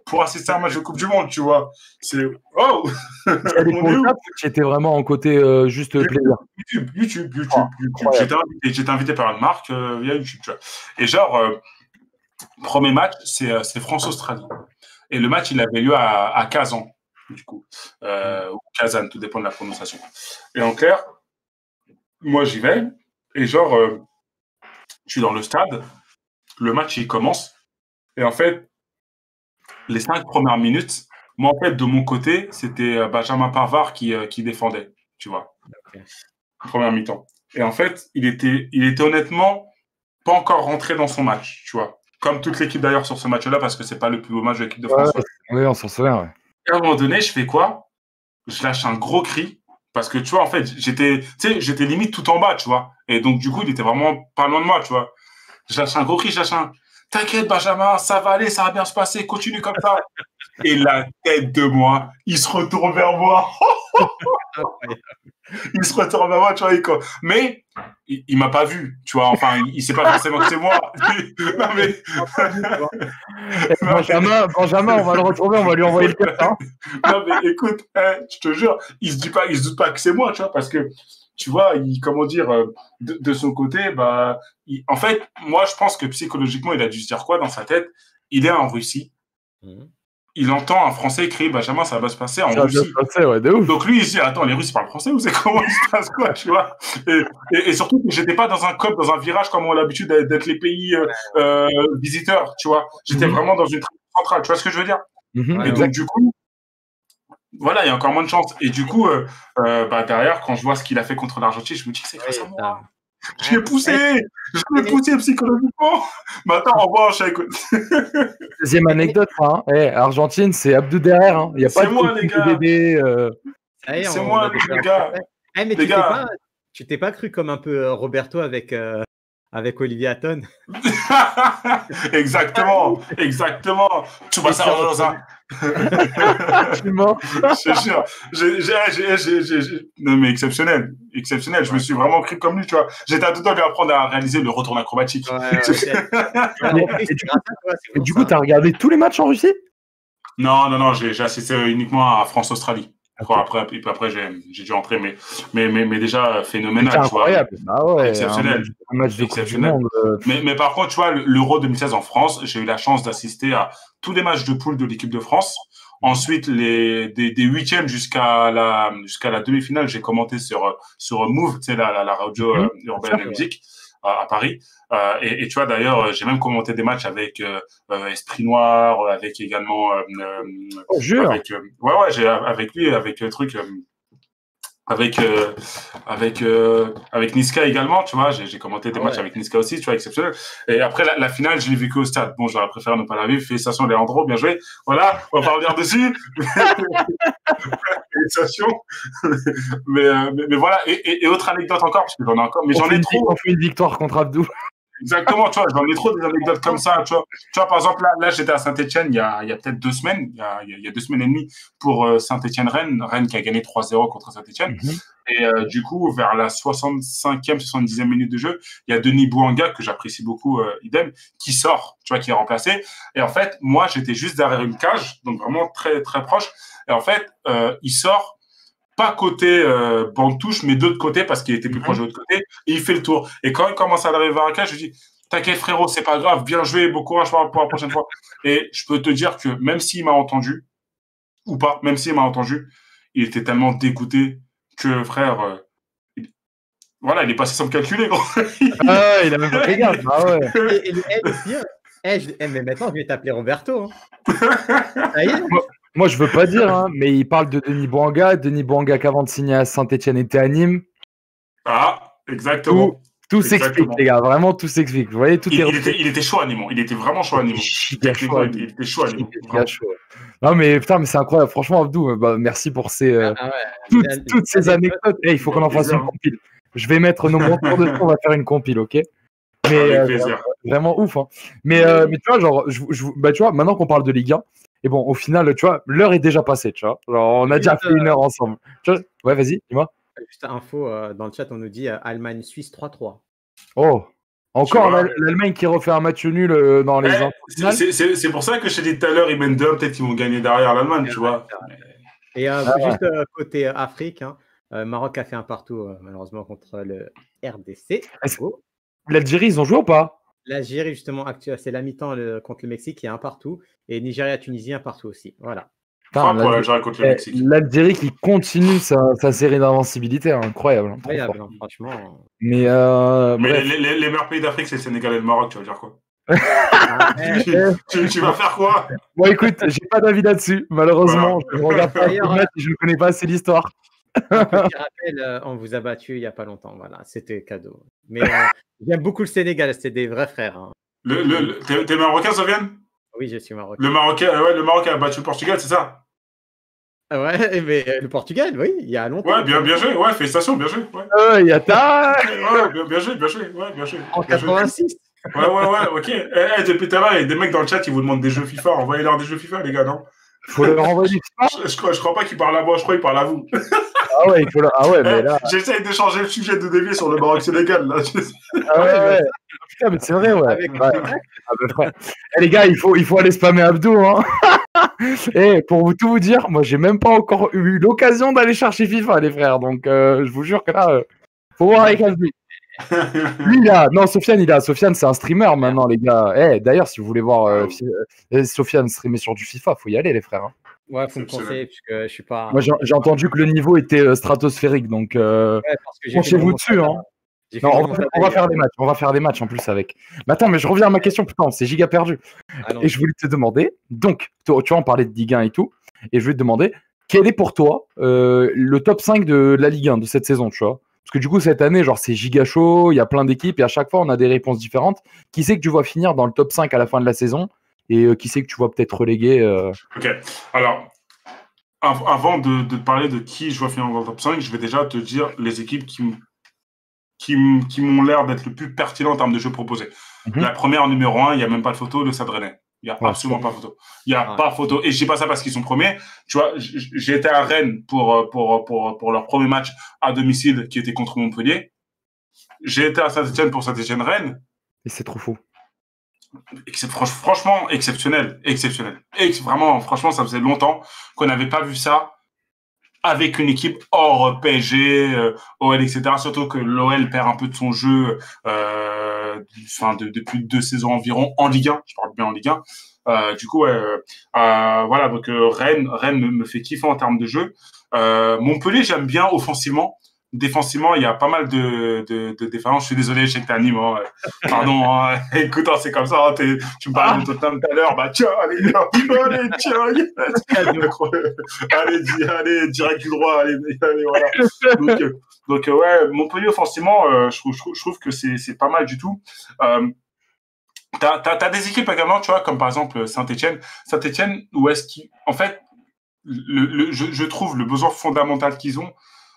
pour assister à un match de Coupe du Monde, tu vois. C'est oh. Tu étais vraiment en côté juste plaisir. YouTube. J'étais invité par une marque via YouTube, tu vois. Et genre, Premier match, c'est France-Australie. Et le match, il avait lieu à Kazan, du coup. Ou Kazan, tout dépend de la prononciation. Et en clair, moi, j'y vais. Et genre, je suis dans le stade. Le match, il commence. Et en fait, les 5 premières minutes, moi, en fait, de mon côté, c'était Benjamin Pavard qui défendait, tu vois. Okay. Première mi-temps. Et en fait, il était honnêtement pas encore rentré dans son match, tu vois. Comme toute l'équipe d'ailleurs sur ce match-là, parce que c'est pas le plus beau match de l'équipe de France. Oui, on s'en souvient, ouais. Et à un moment donné, je fais quoi? Je lâche un gros cri. Parce que, tu vois, en fait, j'étais limite tout en bas, tu vois. Et donc, du coup, il était vraiment pas loin de moi, tu vois. Je lâche un gros cri, t'inquiète, Benjamin, ça va aller, ça va bien se passer, continue comme ça. Et la tête de moi, il se retourne vers moi. Il se retourne vers moi, tu vois. Mais il m'a pas vu, tu vois. Enfin, il sait pas forcément que c'est moi. Non, mais... Benjamin, on va le retrouver, on va lui envoyer le code. Hein. Non, mais écoute, je te jure, il se doute pas que c'est moi, tu vois, parce que, tu vois, comment dire, de son côté, bah, en fait, moi, je pense que psychologiquement, il a dû se dire quoi dans sa tête? Il est en Russie. Il entend un Français crier Benjamin, ça va se passer en Russie. Ouais, de ouf. Donc lui, il se dit, attends, les Russes parlent français ou c'est comment il se passe quoi, tu vois? Et surtout que j'étais pas dans un COP, dans un virage comme on a l'habitude d'être les pays visiteurs, tu vois. J'étais vraiment dans une tribune centrale, tu vois ce que je veux dire? Et donc du coup, voilà, il y a encore moins de chance. Et du coup, derrière, quand je vois ce qu'il a fait contre l'Argentine, je me dis, c'est grâce à moi. Je l'ai poussé psychologiquement. Maintenant, au revoir, Cheikh. Deuxième anecdote, hein. Argentine, c'est Abdou derrière. Hein. Il y a pas de moi, les gars. C'est moi, les gars. Mais tu t'es pas cru comme un peu Roberto avec Olivier Hatton. Exactement. Tu vois ça dans un... Je suis mort. Je jure. Non, mais exceptionnel. Je me suis vraiment cru comme lui, tu vois. J'étais à tout temps de lui apprendre à réaliser le retour acrobatique. Et du coup, tu as regardé tous les matchs en Russie? Non. J'ai assisté uniquement à France-Australie. Okay. Après j'ai dû entrer, mais déjà phénoménal. C'est incroyable. Ah ouais, exceptionnel. Un match de exceptionnel. Coupe du Monde. Mais par contre, tu vois, l'Euro 2016 en France, j'ai eu la chance d'assister à tous les matchs de poule de l'équipe de France. Ensuite, des huitièmes jusqu'à la demi-finale, j'ai commenté sur Move, tu sais, la radio urbaine de musique à Paris. Et tu vois, d'ailleurs, j'ai même commenté des matchs avec Esprit Noir, avec également... avec lui, avec le truc... avec Niska également, tu vois, j'ai commenté des matchs avec Niska aussi, tu vois, exceptionnel. Et après la finale, je l'ai vécu au stade. Bon, j'aurais préféré ne pas la vivre. Félicitations Leandro, bien joué. Voilà, on va pas revenir dessus. Félicitations. mais voilà. Et autre anecdote encore, parce que j'en ai encore, mais j'en ai trop. On fait une victoire contre Abdou. Exactement, tu vois, j'en ai trop des anecdotes comme ça, tu vois, par exemple, là j'étais à Saint-Etienne il y a peut-être 2 semaines, il y a 2 semaines et demie pour Saint-Etienne-Rennes qui a gagné 3-0 contre Saint-Etienne. Et du coup, vers la 65e, 70e minute de jeu, il y a Denis Bouanga, que j'apprécie beaucoup, idem, qui sort, tu vois, qui est remplacé. Et en fait, moi, j'étais juste derrière une cage, donc vraiment très, très proche. Et en fait, il sort pas côté banc de touche, mais d'autre côté, parce qu'il était plus proche de l'autre côté, et il fait le tour. Et quand il commence à arriver à la cage, je lui dis, t'inquiète frérot, c'est pas grave, bien joué, bon courage pour la prochaine fois. Et je peux te dire que même s'il m'a entendu, ou pas, même s'il m'a entendu, il était tellement dégoûté que, frère, voilà, il est passé sans me calculer, gros. Il a même pas fait gaffe. Ah ouais. Mais maintenant, je vais t'appeler Roberto. Hein. Ça y est. Moi, je veux pas dire, hein, mais il parle de Denis Bouanga. Denis Bouanga, qu'avant de signer à Saint-Etienne, était à Nîmes. Ah, exactement. Tout s'explique, les gars. Vraiment, tout s'explique. Vous voyez, il était chaud à Nîmes. Il était vraiment chaud à Nîmes. Il était chaud à Nîmes. Non, mais putain, mais c'est incroyable. Franchement, Abdou, merci pour toutes ces anecdotes. Il faut qu'on en fasse une compile. Je vais mettre nos montants de temps, on va faire une compile, ok? Mais vraiment ouf. Hein. Mais tu vois, genre, tu vois, maintenant qu'on parle de Ligue 1, et bon, au final, tu vois, l'heure est déjà passée, tu vois. Genre, on a déjà fait 1 heure ensemble. Tu vois, ouais, vas-y, dis-moi. Juste info, dans le chat, on nous dit Allemagne-Suisse 3-3. Oh, encore l'Allemagne qui refait un match nul dans les c'est pour ça que je t'ai dit tout à l'heure, ils mènent 2, peut-être qu'ils vont gagner derrière l'Allemagne, tu vois. Et juste côté Afrique, hein, Maroc a fait un partout, malheureusement, contre le RDC. L'Algérie, ils ont joué ou pas? L'Algérie, justement, c'est la mi-temps contre le Mexique, il y a un partout. Et Nigeria-Tunisie, un partout aussi. Voilà. Putain, pour l'Algérie contre le Mexique. L'Algérie qui continue sa série d'invincibilité, incroyable. Incroyable, franchement. Mais les meilleurs pays d'Afrique, c'est le Sénégal et le Maroc, tu vas dire quoi? Tu vas faire quoi? Bon, écoute, j'ai pas d'avis là-dessus. Malheureusement, je ne regarde pas les matchs et je ne connais pas assez l'histoire. Un petit rappel, on vous a battu il n'y a pas longtemps. Voilà, c'était cadeau. Mais j'aime beaucoup le Sénégal, c'est des vrais frères. Hein. T'es marocain, Sofiane? Oui, je suis marocain. Le Maroc a battu le Portugal, c'est ça? Ouais, mais le Portugal, oui, il y a longtemps. Ouais, bien joué, ouais, félicitations, bien joué. Il y a ta. Ouais, bien joué, ouais, bien joué. En 86. Ouais, ok. Depuis tout à l'heure, il y a des mecs dans le chat qui vous demandent des jeux FIFA. Envoyez-leur des jeux FIFA, les gars, non? Faut leur envoyer FIFA. Je crois pas qu'ils parlent à moi, je crois qu'ils parlent à vous. Ah ouais, mais là. J'essaye de changer le sujet de dévier sur le Maroc-Sénégal, là. Ouais. Putain, mais c'est vrai, ouais. Les gars, il faut aller spammer Abdou, hein. Et pour tout vous dire, moi, j'ai même pas encore eu l'occasion d'aller chercher FIFA, les frères. Donc, je vous jure que là, faut voir avec Abdou. Lui, non, Sofiane, c'est un streamer maintenant, les gars. D'ailleurs, si vous voulez voir Sofiane streamer sur du FIFA, faut y aller, les frères. Hein. Ouais, faut me conseiller, puisque je suis pas. Moi, j'ai entendu que le niveau était stratosphérique, donc penchez-vous dessus. Hein. Non, on va faire des matchs en plus avec. Mais attends, mais je reviens à ma question, putain, c'est giga perdu. Et je voulais te demander, donc, tu vois, on parlait de Ligue 1 et tout, et je voulais te demander, quel est pour toi le top 5 de la Ligue 1 de cette saison, tu vois? Parce que du coup, cette année, genre, c'est giga chaud, il y a plein d'équipes, et à chaque fois, on a des réponses différentes. Qui c'est que tu vois finir dans le top 5 à la fin de la saison? Et qui c'est que tu vois peut-être relégué Ok, alors, avant de parler de qui je vois finir dans le top 5, je vais déjà te dire les équipes qui m'ont l'air d'être le plus pertinent en termes de jeux proposés. La première, numéro 1, il n'y a même pas de photo, le Stade Rennais. Il n'y a absolument pas photo. Il n'y a pas photo. Et je dis pas ça parce qu'ils sont premiers. Tu vois, j'ai été à Rennes pour leur premier match à domicile qui était contre Montpellier. J'ai été à Saint-Etienne pour Saint-Etienne-Rennes. Et c'est trop fou. Franchement, exceptionnel. Vraiment, franchement, ça faisait longtemps qu'on n'avait pas vu ça avec une équipe hors PSG, OL, etc. Surtout que l'OL perd un peu de son jeu depuis 2 saisons environ en Ligue 1. Je parle bien en Ligue 1. Du coup, voilà, donc Rennes me fait kiffer en termes de jeu. Montpellier, j'aime bien offensivement. Défensivement, il y a pas mal de défaillances. Je suis désolé, je sais que t'es Nîmes. Hein. Pardon. Hein. Écoute, c'est comme ça. Hein, tu me parlais de Tottenham tout à l'heure. Bah tiens, allez, tiens. Allez, direct du droit. Allez, voilà. Donc ouais, Montpellier offensivement, je trouve que c'est pas mal du tout. T'as des équipes également, tu vois, comme par exemple Saint-Etienne. Saint-Etienne, où est-ce qu'ils, en fait, je trouve le besoin fondamental qu'ils ont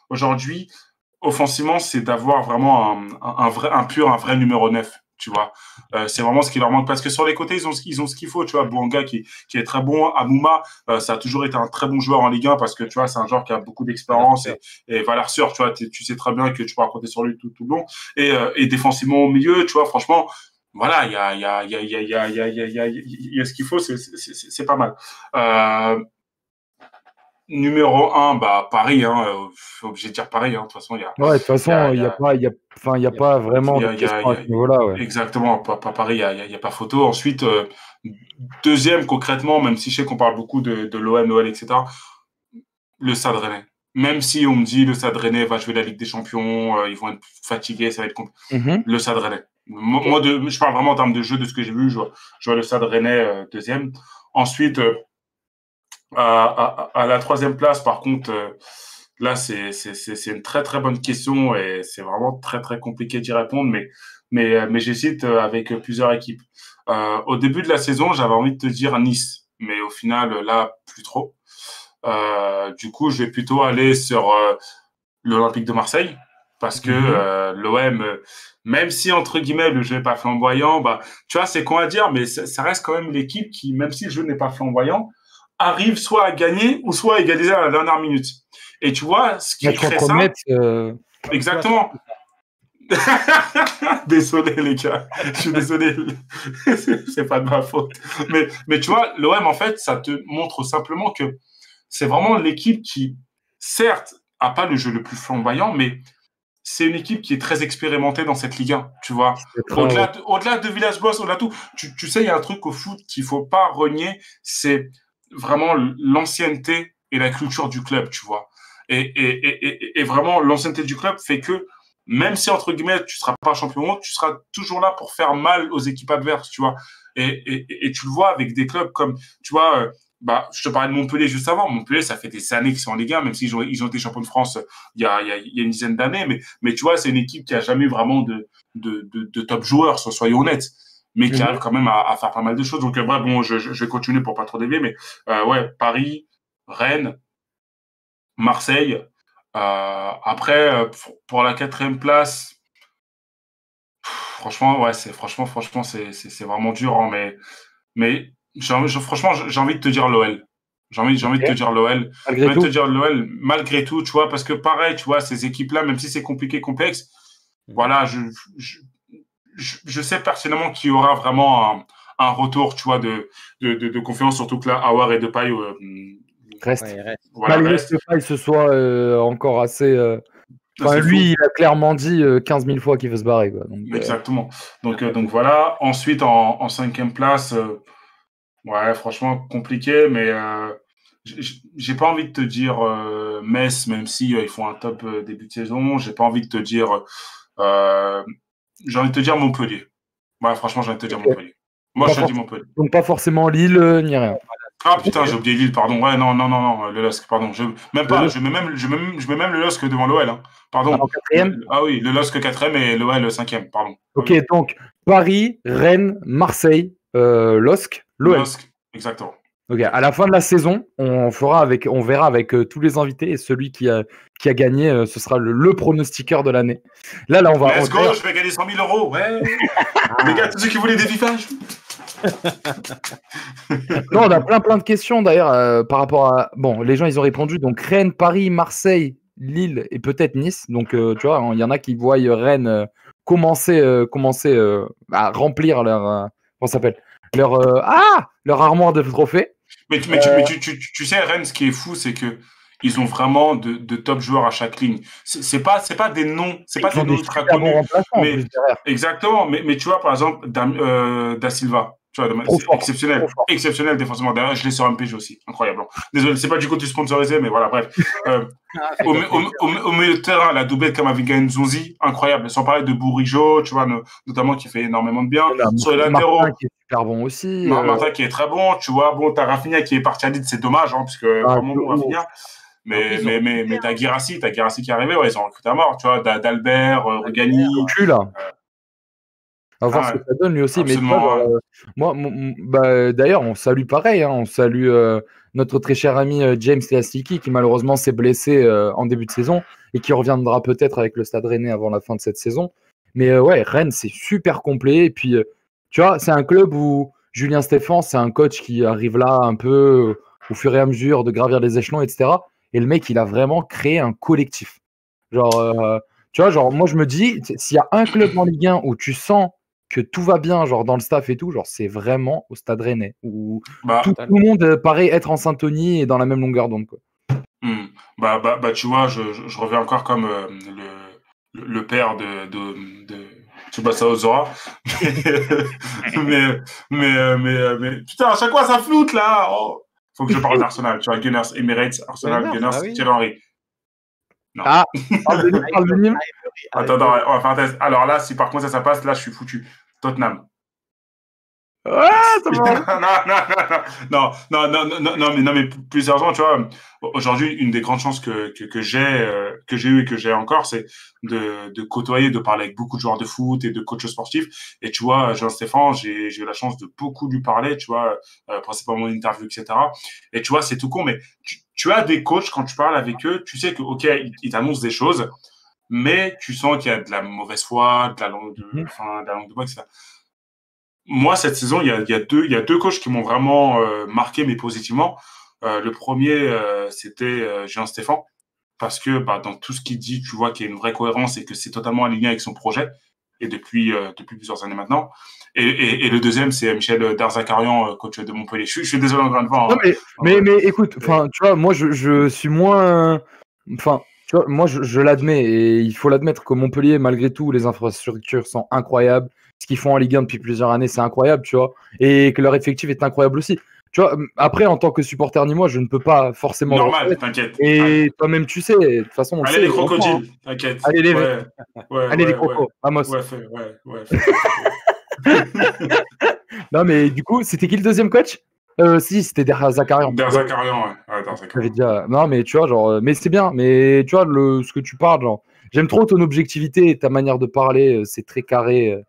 aujourd'hui, offensivement, c'est d'avoir vraiment un vrai numéro 9, tu vois. C'est vraiment ce qui leur manque parce que sur les côtés, ils ont ce qu'il faut, tu vois. Bouanga qui est très bon, Amouma, ça a toujours été un très bon joueur en Ligue 1 parce que tu vois, c'est un joueur qui a beaucoup d'expérience et Valère Sûr, tu vois, tu sais très bien que tu peux raconter sur lui tout le long et défensivement au milieu, tu vois, franchement, voilà, il y a ce qu'il faut, c'est pas mal. Numéro 1, bah Paris, obligé de dire Paris, de toute façon, il y a. Ouais, de toute façon, il y a pas vraiment de question à ce niveau-là, ouais. Exactement, pas Paris, il y a pas photo. Ensuite, deuxième concrètement, même si je sais qu'on parle beaucoup de l'OM, l'OL, etc. Le Stade Rennais. Même si on me dit le Stade Rennais va jouer la Ligue des Champions, ils vont être fatigués, ça va être compliqué. Le Stade Rennais. Moi, je parle vraiment en termes de jeu, de ce que j'ai vu, je vois le Stade Rennais deuxième. Ensuite. À la troisième place, par contre, là, c'est une très très bonne question et c'est vraiment très très compliqué d'y répondre, mais j'hésite avec plusieurs équipes. Au début de la saison, j'avais envie de te dire Nice, mais au final, là, plus trop. Du coup, je vais plutôt aller sur l'Olympique de Marseille parce que l'OM, même si entre guillemets le jeu n'est pas flamboyant, bah, tu vois, c'est con à dire, mais ça reste quand même l'équipe qui, même si le jeu n'est pas flamboyant, arrive soit à gagner ou soit à égaliser à la dernière minute. Et tu vois, ce qui crée ça... Exactement. Désolé, les gars. Je suis désolé. C'est pas de ma faute. Mais tu vois, l'OM, en fait, ça te montre simplement que c'est vraiment l'équipe qui, certes, a pas le jeu le plus flamboyant, mais c'est une équipe qui est très expérimentée dans cette Ligue 1, tu vois. Au-delà de Villas-Boas, au-delà de tout, tu sais, il y a un truc au foot qu'il faut pas renier, c'est vraiment l'ancienneté et la culture du club, tu vois. Et vraiment, l'ancienneté du club fait que, même si, entre guillemets, tu seras pas champion, tu seras toujours là pour faire mal aux équipes adverses, tu vois. Et tu le vois avec des clubs comme, tu vois, je te parlais de Montpellier juste avant. Montpellier, ça fait des années qu'ils sont en Ligue 1, même s'ils ils ont été champions de France il y a une dizaine d'années. Mais tu vois, c'est une équipe qui a jamais vraiment de top joueurs, soyons honnêtes, mais qui arrive quand même à faire pas mal de choses. Donc, bon, je vais continuer pour pas trop dévier, mais ouais, Paris, Rennes, Marseille. Après, pour la 4e place, franchement, ouais, c'est vraiment dur, hein, mais franchement, j'ai envie de te dire l'OL. J'ai envie de te dire l'OL. Malgré tout, tu vois, parce que pareil, tu vois, ces équipes-là, même si c'est compliqué, complexe, voilà, je sais pertinemment qu'il y aura vraiment un retour, tu vois, de confiance, surtout que là, Aouar et Depay reste. Voilà, malgré que Depay ce soit encore assez. Lui, il a clairement dit 15 000 fois qu'il veut se barrer, quoi. Donc, exactement. Donc voilà. Ensuite, en 5e place. Ouais, franchement, compliqué, mais j'ai pas envie de te dire Metz, même si ils font un top début de saison. J'ai pas envie de te dire. J'ai envie de te dire Montpellier. Ouais, franchement, j'ai envie de te dire Montpellier. Moi, je te dis Montpellier. Donc, pas forcément Lille, ni rien. Ah putain, j'ai oublié Lille, pardon. Ouais, non, le LOSC, pardon. Je mets même le LOSC devant l'OL. Hein. Pardon. Oui, le LOSC 4e et l'OL 5e, pardon. Ok, donc Paris, Rennes, Marseille, LOSC, l'OL. LOSC, exactement. Ok, à la fin de la saison, on verra avec tous les invités et celui qui a gagné, ce sera le pronostiqueur de l'année. Là, on va. Let's go, je vais gagner 100 000 €. Ouais. Les gars, tous ceux qui voulaient des FIFA. Non, on a plein de questions d'ailleurs par rapport à. Bon, les gens ils ont répondu. Donc Rennes, Paris, Marseille, Lille et peut-être Nice. Donc tu vois, il y en a qui voient Rennes commencer à remplir leur comment ça s'appelle leur armoire de trophées. Mais tu sais, Rennes, ce qui est fou, c'est que ils ont vraiment de top joueurs à chaque ligne. C'est pas des noms, c'est pas des noms ultra connus. Mais exactement. Mais tu vois, par exemple, Da Silva. Tu vois, exceptionnel défensivement. D'ailleurs, je l'ai sur MPG aussi. Incroyable. Désolé, c'est pas du côté sponsorisé, mais voilà, bref. Au milieu de terrain, la doublette Kamavinga Nzonzi, incroyable. Sans parler de Bourigeaud, tu vois, notamment qui fait énormément de bien. Sur les latéraux. Martin qui est super bon aussi. Martin qui est très bon, tu vois. Bon, t'as Rafinha qui est parti à Leeds, c'est dommage, hein, parce que vraiment bon Rafinha. Mais t'as Guirassy qui est arrivé, ouais, ils ont recruté à mort, tu vois. D'Albert, Rugani. À voir ce que ça donne lui aussi. Mais moi, d'ailleurs, on salue pareil. Hein, on salue notre très cher ami James Teastiki qui malheureusement s'est blessé en début de saison et qui reviendra peut-être avec le Stade Rennais avant la fin de cette saison. Mais ouais, Rennes, c'est super complet. Et puis, tu vois, c'est un club où Julien Stéphan, c'est un coach qui arrive là un peu au fur et à mesure de gravir les échelons, etc. Et le mec, il a vraiment créé un collectif. Genre, tu vois, genre, moi, je me dis, s'il y a un club en Ligue 1 où tu sens que tout va bien, genre dans le staff et tout, genre c'est vraiment au Stade Rennais où tout le monde paraît être en syntonie et dans la même longueur d'onde, quoi. Tu vois, je reviens encore comme le père de Tsubasa Ozora. mais putain, à chaque fois ça floute là. Oh. Faut que je parle d'Arsenal, tu vois, Gunners, Emirates, Arsenal, Gunners, Thierry Henry. Non. Attends, on va faire un test. Alors là, si par contre ça passe, là je suis foutu. Tottenham. Non, mais plus sérieusement, tu vois, aujourd'hui, une des grandes chances que j'ai eu et que j'ai encore, c'est de côtoyer, de parler avec beaucoup de joueurs de foot et de coachs sportifs. Et tu vois, Jean-Stéphane, j'ai eu la chance de beaucoup lui parler, tu vois, principalement en interview, etc. Et tu vois, c'est tout con, mais tu as des coachs, quand tu parles avec eux, tu sais que, ok, ils t'annoncent des choses, mais tu sens qu'il y a de la mauvaise foi, de la langue de bois, etc. Moi, cette saison, il y a deux coachs qui m'ont vraiment marqué, mais positivement. Le premier, c'était Jean Stéphane, parce que dans tout ce qu'il dit, tu vois qu'il y a une vraie cohérence et que c'est totalement aligné avec son projet, et depuis plusieurs années maintenant. Et le deuxième, c'est Michel Darzacarian, coach de Montpellier. Je suis désolé encore une fois. Non, mais écoute, tu vois, moi, je suis moins... Tu vois, moi, je l'admets, et il faut l'admettre que Montpellier, malgré tout, les infrastructures sont incroyables. Ce qu'ils font en Ligue 1 depuis plusieurs années, c'est incroyable, tu vois. Et que leur effectif est incroyable aussi. Tu vois, après, en tant que supporter nîmois, je ne peux pas forcément. Normal, t'inquiète. Et toi-même, tu sais, de toute façon, on allez, sait. les crocodiles, t'inquiète. Allez, les, allez, les crocos, Amos. Non, mais du coup, c'était qui le deuxième coach? Si, c'était Zakarian. Zakarian, ouais. Déjà... Non, mais tu vois, genre, mais c'est bien. Mais tu vois, ce que tu parles, genre, j'aime trop ton objectivité et ta manière de parler. C'est très carré.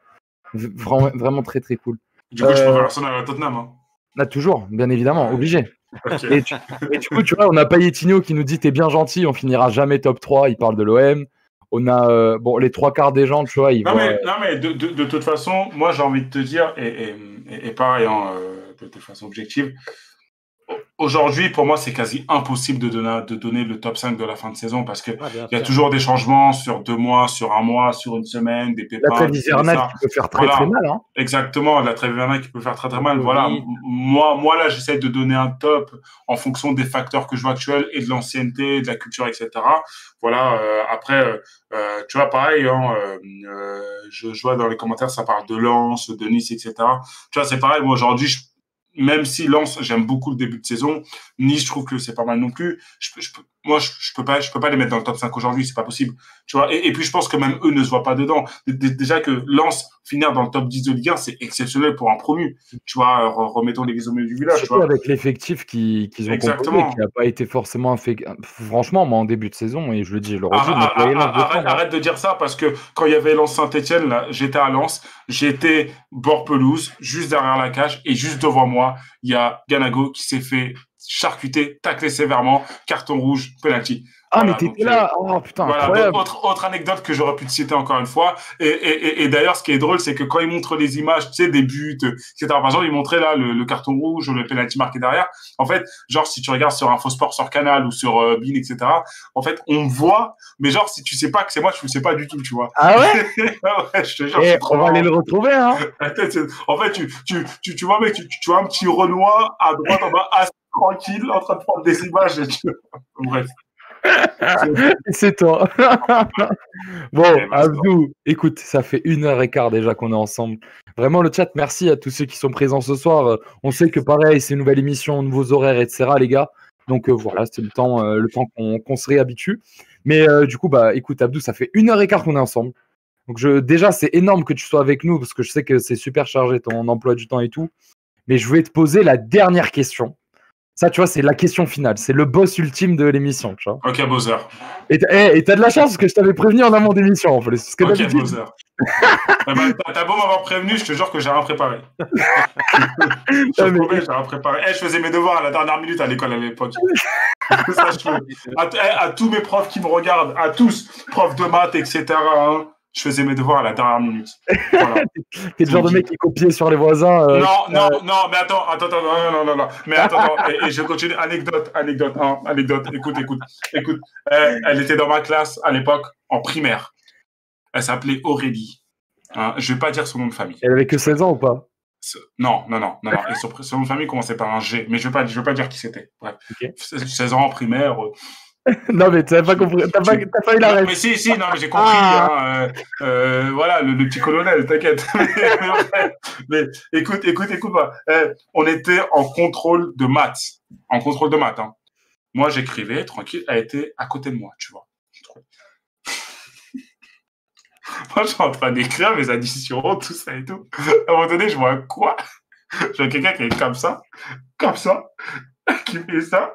Vraiment très, très cool. Du coup, je préfère Arsenal à Tottenham. Hein. Là, toujours, bien évidemment, obligé. Okay. Et du coup, tu vois, on a Payetinho qui nous dit t'es bien gentil, on finira jamais top 3. Il parle de l'OM. On a les trois quarts des gens, tu vois. Non, mais de toute façon, moi, j'ai envie de te dire, et pareil, de toute façon objective, aujourd'hui, pour moi, c'est quasi impossible de donner le top 5 de la fin de saison parce qu'il y a toujours des changements sur 2 mois, sur 1 mois, sur une semaine, des pépins. La trêve hivernale qui peut faire très mal. Hein. Exactement, la trêve hivernale qui peut faire très mal. Voilà. Moi, là, j'essaie de donner un top en fonction des facteurs que je vois actuels et de l'ancienneté, de la culture, etc. Voilà. Après, tu vois, pareil, je vois dans les commentaires, ça parle de Lens, de Nice, etc. Tu vois, c'est pareil. Moi, aujourd'hui, même si Lens, j'aime beaucoup le début de saison, Nice, je trouve que c'est pas mal non plus. Je peux pas les mettre dans le top 5 aujourd'hui, c'est pas possible. Tu vois, et puis je pense que même eux ne se voient pas dedans. Déjà que Lens finir dans le top 10 de Ligue 1, c'est exceptionnel pour un promu. Tu vois, remettons l'église au milieu du village. Surtout avec l'effectif qu'ils ont composé, qui n'a pas été forcément franchement, moi en début de saison, et je le dis, je le redis. Arrête de dire ça parce que quand il y avait Lens Saint-Etienne, là, j'étais à Lens, j'étais bord pelouse, juste derrière la cage, et juste devant moi, il y a Ganago qui s'est fait charcuter, tacler sévèrement, carton rouge, penalty. Ah, voilà, mais t'étais là. Oh putain, voilà, incroyable. Autre anecdote que j'aurais pu te citer encore une fois. Et d'ailleurs, ce qui est drôle, c'est que quand ils montrent les images, tu sais, des buts, etc. Par exemple, ils montraient là le carton rouge ou le penalty marqué derrière. En fait, genre, si tu regardes sur Infosport, sur Canal ou sur Bein, etc., en fait, on voit, mais genre, si tu sais pas que c'est moi, tu le sais pas du tout, tu vois. Ah ouais? Ouais, je te jure. On va aller le retrouver, hein. En fait, tu vois, mec, tu vois un petit Renoir à droite, en bas, assis tranquille, en train de prendre des images. Bref. C'est toi. Bon, Abdou, écoute, ça fait 1h15 déjà qu'on est ensemble. Vraiment, le chat, merci à tous ceux qui sont présents ce soir. On sait que pareil, c'est une nouvelle émission, nouveaux horaires, etc., les gars. Donc voilà, c'est le temps qu'on se réhabitue. Mais du coup, bah écoute, Abdou, ça fait 1h15 qu'on est ensemble. Donc déjà, c'est énorme que tu sois avec nous parce que je sais que c'est super chargé ton emploi du temps et tout. Mais je vais te poser la dernière question. Ça, tu vois, c'est la question finale. C'est le boss ultime de l'émission, tu vois. Ok, Bowser. Et t'as de la chance parce que je t'avais prévenu en amont d'émission, en plus. Ok, Bowser. T'as beau m'avoir prévenu, je te jure que j'ai rien préparé. Je te promets, j'ai rien préparé. Je faisais mes devoirs à la dernière minute à l'école à l'époque. À tous mes profs qui me regardent, à tous, profs de maths, etc., hein, je faisais mes devoirs à la dernière minute. Voilà. T'es le genre de mec qui copiait sur les voisins. Non, mais attends, non. Mais attends, et je continue. Anecdote. Écoute. Elle était dans ma classe à l'époque, en primaire. Elle s'appelait Aurélie. Hein, je vais pas dire son nom de famille. Elle avait que 16 ans ou pas? Non. Et son nom de famille commençait par un G, mais je vais pas dire qui c'était. Bref. Okay. 16 ans en primaire. Non, mais tu n'as pas compris. T'as pas eu la rêve. Mais si, non, mais j'ai compris. Hein, voilà, le petit colonel, t'inquiète. mais écoute. On était en contrôle de maths. Hein. Moi, j'écrivais, tranquille. Elle était à côté de moi, tu vois. Moi, je suis en train d'écrire mes additions, tout ça et tout. À un moment donné, je vois quoi? Je vois quelqu'un qui est comme ça, qui fait ça.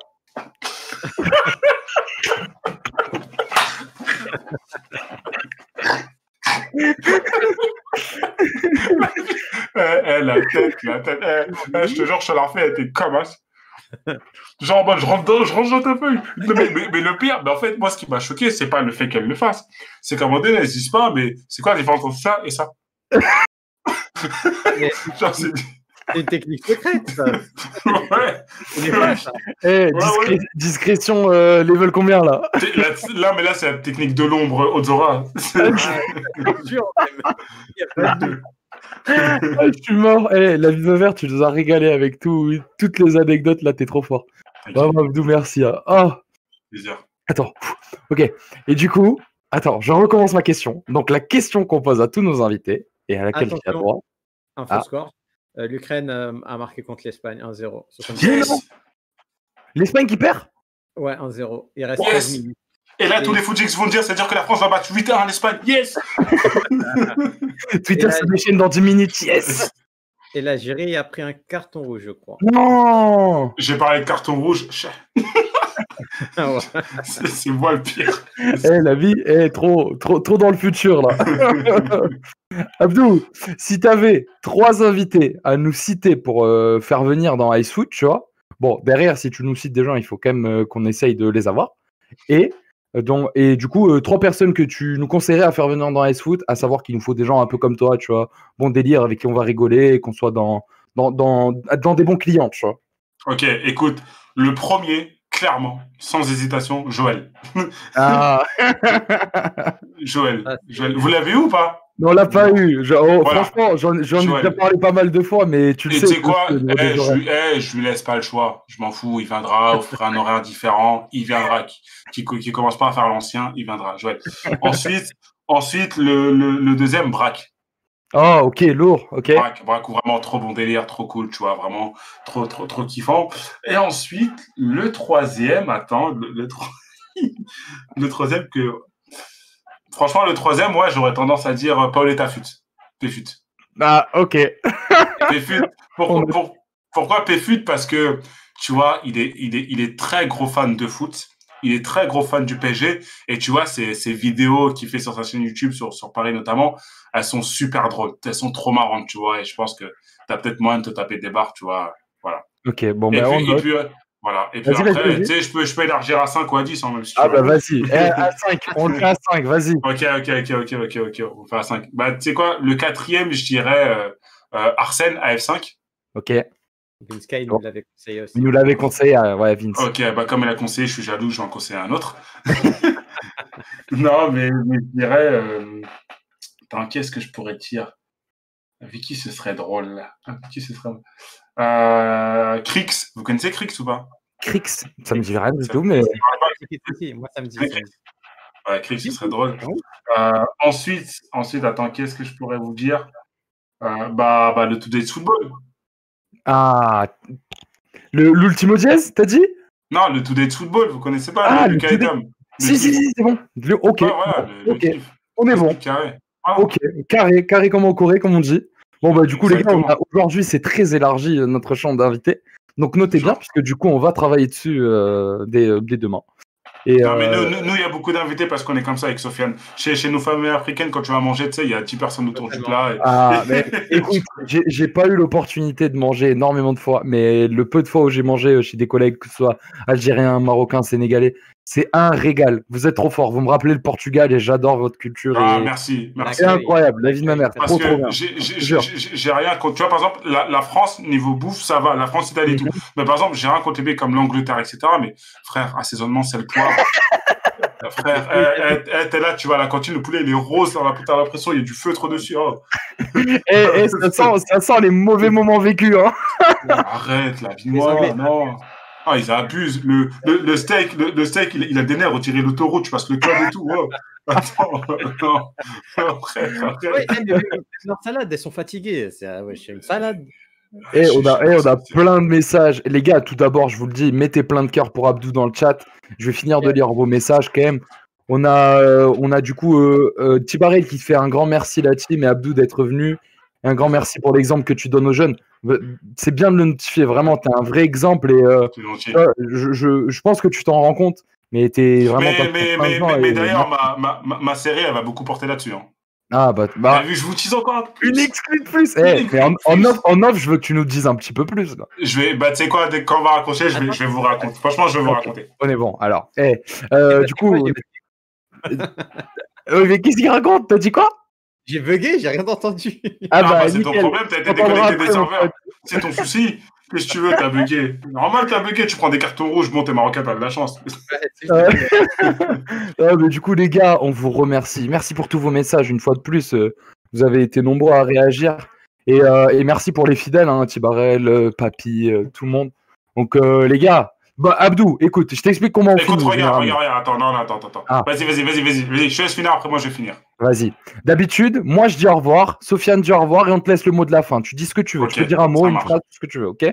La tête. Je te jure, je te la refais, elle était comme ça. Genre, je rentre dans ta feuille. Mais le pire, en fait, moi, ce qui m'a choqué, c'est pas le fait qu'elle le fasse. C'est qu'à un moment donné, elle n'hésite pas, mais c'est quoi la différence entre ça et ça? Genre, c'est une technique secrète, ça. Ouais. Discrétion, level combien, là? Là, c'est la technique de l'ombre, Ozora. Je suis mort. La vie verte, tu nous as régalé avec toutes les anecdotes, là, t'es trop fort. Bravo, Abdou, merci. Plaisir. Attends. Ok. Et du coup, attends, je recommence ma question. Donc, la question qu'on pose à tous nos invités et à laquelle tu as droit. Un faux score. L'Ukraine a marqué contre l'Espagne 1-0. Yes. L'Espagne qui perd? Ouais, 1-0. Il reste 13 minutes. Et là, tous les footix vont dire, c'est-à-dire que la France va battre 8-1 en Espagne. Yes. Twitter se déchaîne dans 10 minutes. Yes. Et l'Algérie a pris un carton rouge, je crois. Non. J'ai parlé de carton rouge. C'est moi le pire. La vie est trop dans le futur, là. Abdou, si tu avais 3 invités à nous citer pour faire venir dans icefoot, tu vois, bon, derrière, si tu nous cites des gens, il faut quand même qu'on essaye de les avoir. Et du coup, 3 personnes que tu nous conseillerais à faire venir dans icefoot, à savoir qu'il nous faut des gens un peu comme toi, tu vois, bon délire, avec qui on va rigoler, et qu'on soit dans des bons clients, tu vois. Ok, écoute, le premier, clairement, sans hésitation, Joël. Ah. Joël. Vous l'avez eu ou pas? Non, on l'a pas eu. Voilà. Franchement, j'en ai déjà parlé pas mal de fois, mais tu le sais. Tu sais quoi? Je lui laisse pas le choix. Je m'en fous. Il viendra, on fera un horaire différent. Il viendra. Qui commence pas à faire l'ancien, il viendra. Joël. Ensuite, le deuxième, Braque. Oh, ok, lourd. Ok. Braque, vraiment trop bon délire, trop cool, tu vois, vraiment trop kiffant. Et ensuite, le troisième, le troisième que. Franchement, le troisième, ouais, j'aurais tendance à dire Paoletta Péfut. Ah, ok. Péfut. Pourquoi Péfut? Parce que, tu vois, il est très gros fan de foot. Il est très gros fan du PSG. Et tu vois, ces vidéos qu'il fait sur sa chaîne YouTube, sur Paris notamment, elles sont super drôles. Elles sont trop marrantes, tu vois. Et je pense que tu as peut-être moyen de te taper des barres, tu vois. Voilà. Ok, bon, voilà. Et puis après, tu sais, je peux élargir à 5 ou à 10, hein, même si tu veux. Bah vas-y. À 5, on le fait à 5, vas-y. Ok, on le fait à 5. Bah, tu sais quoi, le quatrième, je dirais Arsène, AF5. Ok. Vince Kay nous l'avait conseillé aussi. Il nous l'avait conseillé, ouais, Vince. Ok, bah comme elle a conseillé, je suis jaloux, je vais en conseiller un autre. Non, mais je dirais... Attends, qu'est-ce que je pourrais dire? Vicky, ce serait drôle. Crix, vous connaissez Crix ou pas? Crix, ça me dit rien du tout, mais... Moi, ça me dit. Ouais, Crix, ce serait drôle. Ensuite, attends, qu'est-ce que je pourrais vous dire? Le Today's Football. Ah, l'Ultimo Diaz, t'as dit? Non, le Today's Football, vous connaissez pas? Le Tom. Si, c'est bon. Ok. Ouais, voilà, ok. On est bon. Carré. Ok, carré comme en Corée, comme on dit. Bon, bah, du coup, exactement. Les gars, aujourd'hui, c'est très élargi notre champ d'invités. Donc, notez bien, puisque du coup, on va travailler dessus dès demain. Non, mais nous, il y a beaucoup d'invités parce qu'on est comme ça avec Sofiane. Chez nos familles africaines, quand tu vas manger, tu sais, il y a 10 personnes autour du plat. Mais écoute, j'ai pas eu l'opportunité de manger énormément de fois, mais le peu de fois où j'ai mangé chez des collègues, que ce soit algériens, marocains, sénégalais, c'est un régal. Vous êtes trop fort. Vous me rappelez le Portugal et j'adore votre culture. Merci. C'est incroyable, la vie de ma mère. Parce que j'ai rien contre. Tu vois, par exemple, la France, niveau bouffe, ça va. La France, Italie et tout. Mais par exemple, j'ai rien contre les pays comme l'Angleterre, etc. Mais frère, assaisonnement, c'est le poivre. Frère, t'es là, tu vas à la cantine, le poulet, il est rose, t'as l'impression, il y a du feutre dessus. Oh. Ça sent les mauvais moments vécus. Hein. Arrête, la vie noire, non. Ah, ils abusent. Le steak, il a des nerfs, retirer l'autoroute, tu passes le club et tout. Oh. Attends, non. Leurs salades, elles sont fatiguées. C'est une salade. On a plein de messages. Les gars, tout d'abord, je vous le dis, mettez plein de cœur pour Abdou dans le chat. Je vais finir de lire vos messages quand même. On a du coup Tibarel qui fait un grand merci la team et Abdou d'être venu. Et un grand merci pour l'exemple que tu donnes aux jeunes. C'est bien de le notifier, vraiment, tu es un vrai exemple et je pense que tu t'en rends compte, mais tu es vraiment... Mais d'ailleurs, ma série, elle va beaucoup porter là-dessus. Hein. Ah bah vu, je vous tease encore un peu plus. Une exclue de plus. Mais en off, je veux que tu nous dises un petit peu plus. Là. Tu sais quoi, quand on va raccrocher, je vais vous raconter. Franchement, je vais vous raconter. On est bon, alors. Du coup... mais qu'est-ce qu'il raconte? T'as dit quoi? J'ai bugué, j'ai rien entendu. C'est ton problème, t'as été déconnecté des serveurs. C'est ton souci. Qu'est-ce que tu veux, t'as bugué. Normal, t'as bugué, tu prends des cartons rouges. Bon, t'es marocain, t'as de la chance. Mais du coup, les gars, on vous remercie. Merci pour tous vos messages. Une fois de plus, vous avez été nombreux à réagir. Et merci pour les fidèles, hein, Tibarel, Papy, tout le monde. Donc, les gars, Bah, Abdou, écoute, je t'explique comment on finit. Écoute, regarde, attends, non, attends. Ah. Vas-y, je te laisse finir, après moi je vais finir. Vas-y. D'habitude, moi je dis au revoir, Sofiane dit au revoir et on te laisse le mot de la fin. Tu dis ce que tu veux. Ok, tu peux dire un mot, une phrase, ce que tu veux, ok?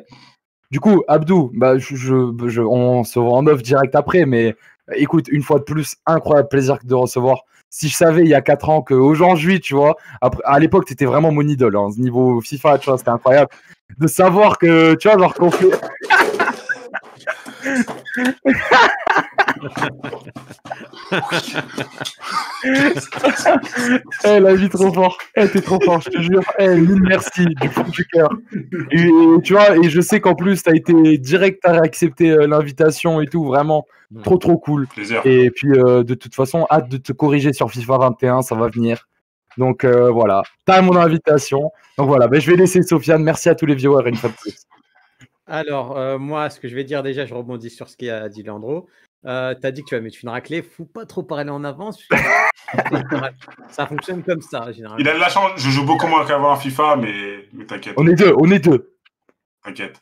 Du coup, Abdou, bah, on se voit en off direct après, mais écoute, une fois de plus, incroyable plaisir de recevoir. Si je savais il y a 4 ans qu'aujourd'hui, tu vois, après, à l'époque, tu étais vraiment mon idole, hein, niveau FIFA, tu vois, c'était incroyable. De savoir que, tu vois, genre qu'on fait. La vie trop fort. T'es trop fort, je te jure. Mille merci du fond du cœur. Et tu vois, et je sais qu'en plus, t'as été direct à accepter l'invitation et tout, vraiment trop cool. Plaisir. Et puis, de toute façon, hâte de te corriger sur FIFA 21, ça va venir. Donc voilà, t'as mon invitation. Donc voilà, je vais laisser Sofiane. Merci à tous les viewers une fois de plus. Alors, moi, ce que je vais dire déjà, je rebondis sur ce qu'a dit Leandro. Tu as dit que tu vas mettre une raclée. Faut pas trop parler en avance. Ça fonctionne comme ça, généralement. Il a de la chance. Je joue beaucoup moins qu'avant à FIFA, mais t'inquiète. On est deux. T'inquiète.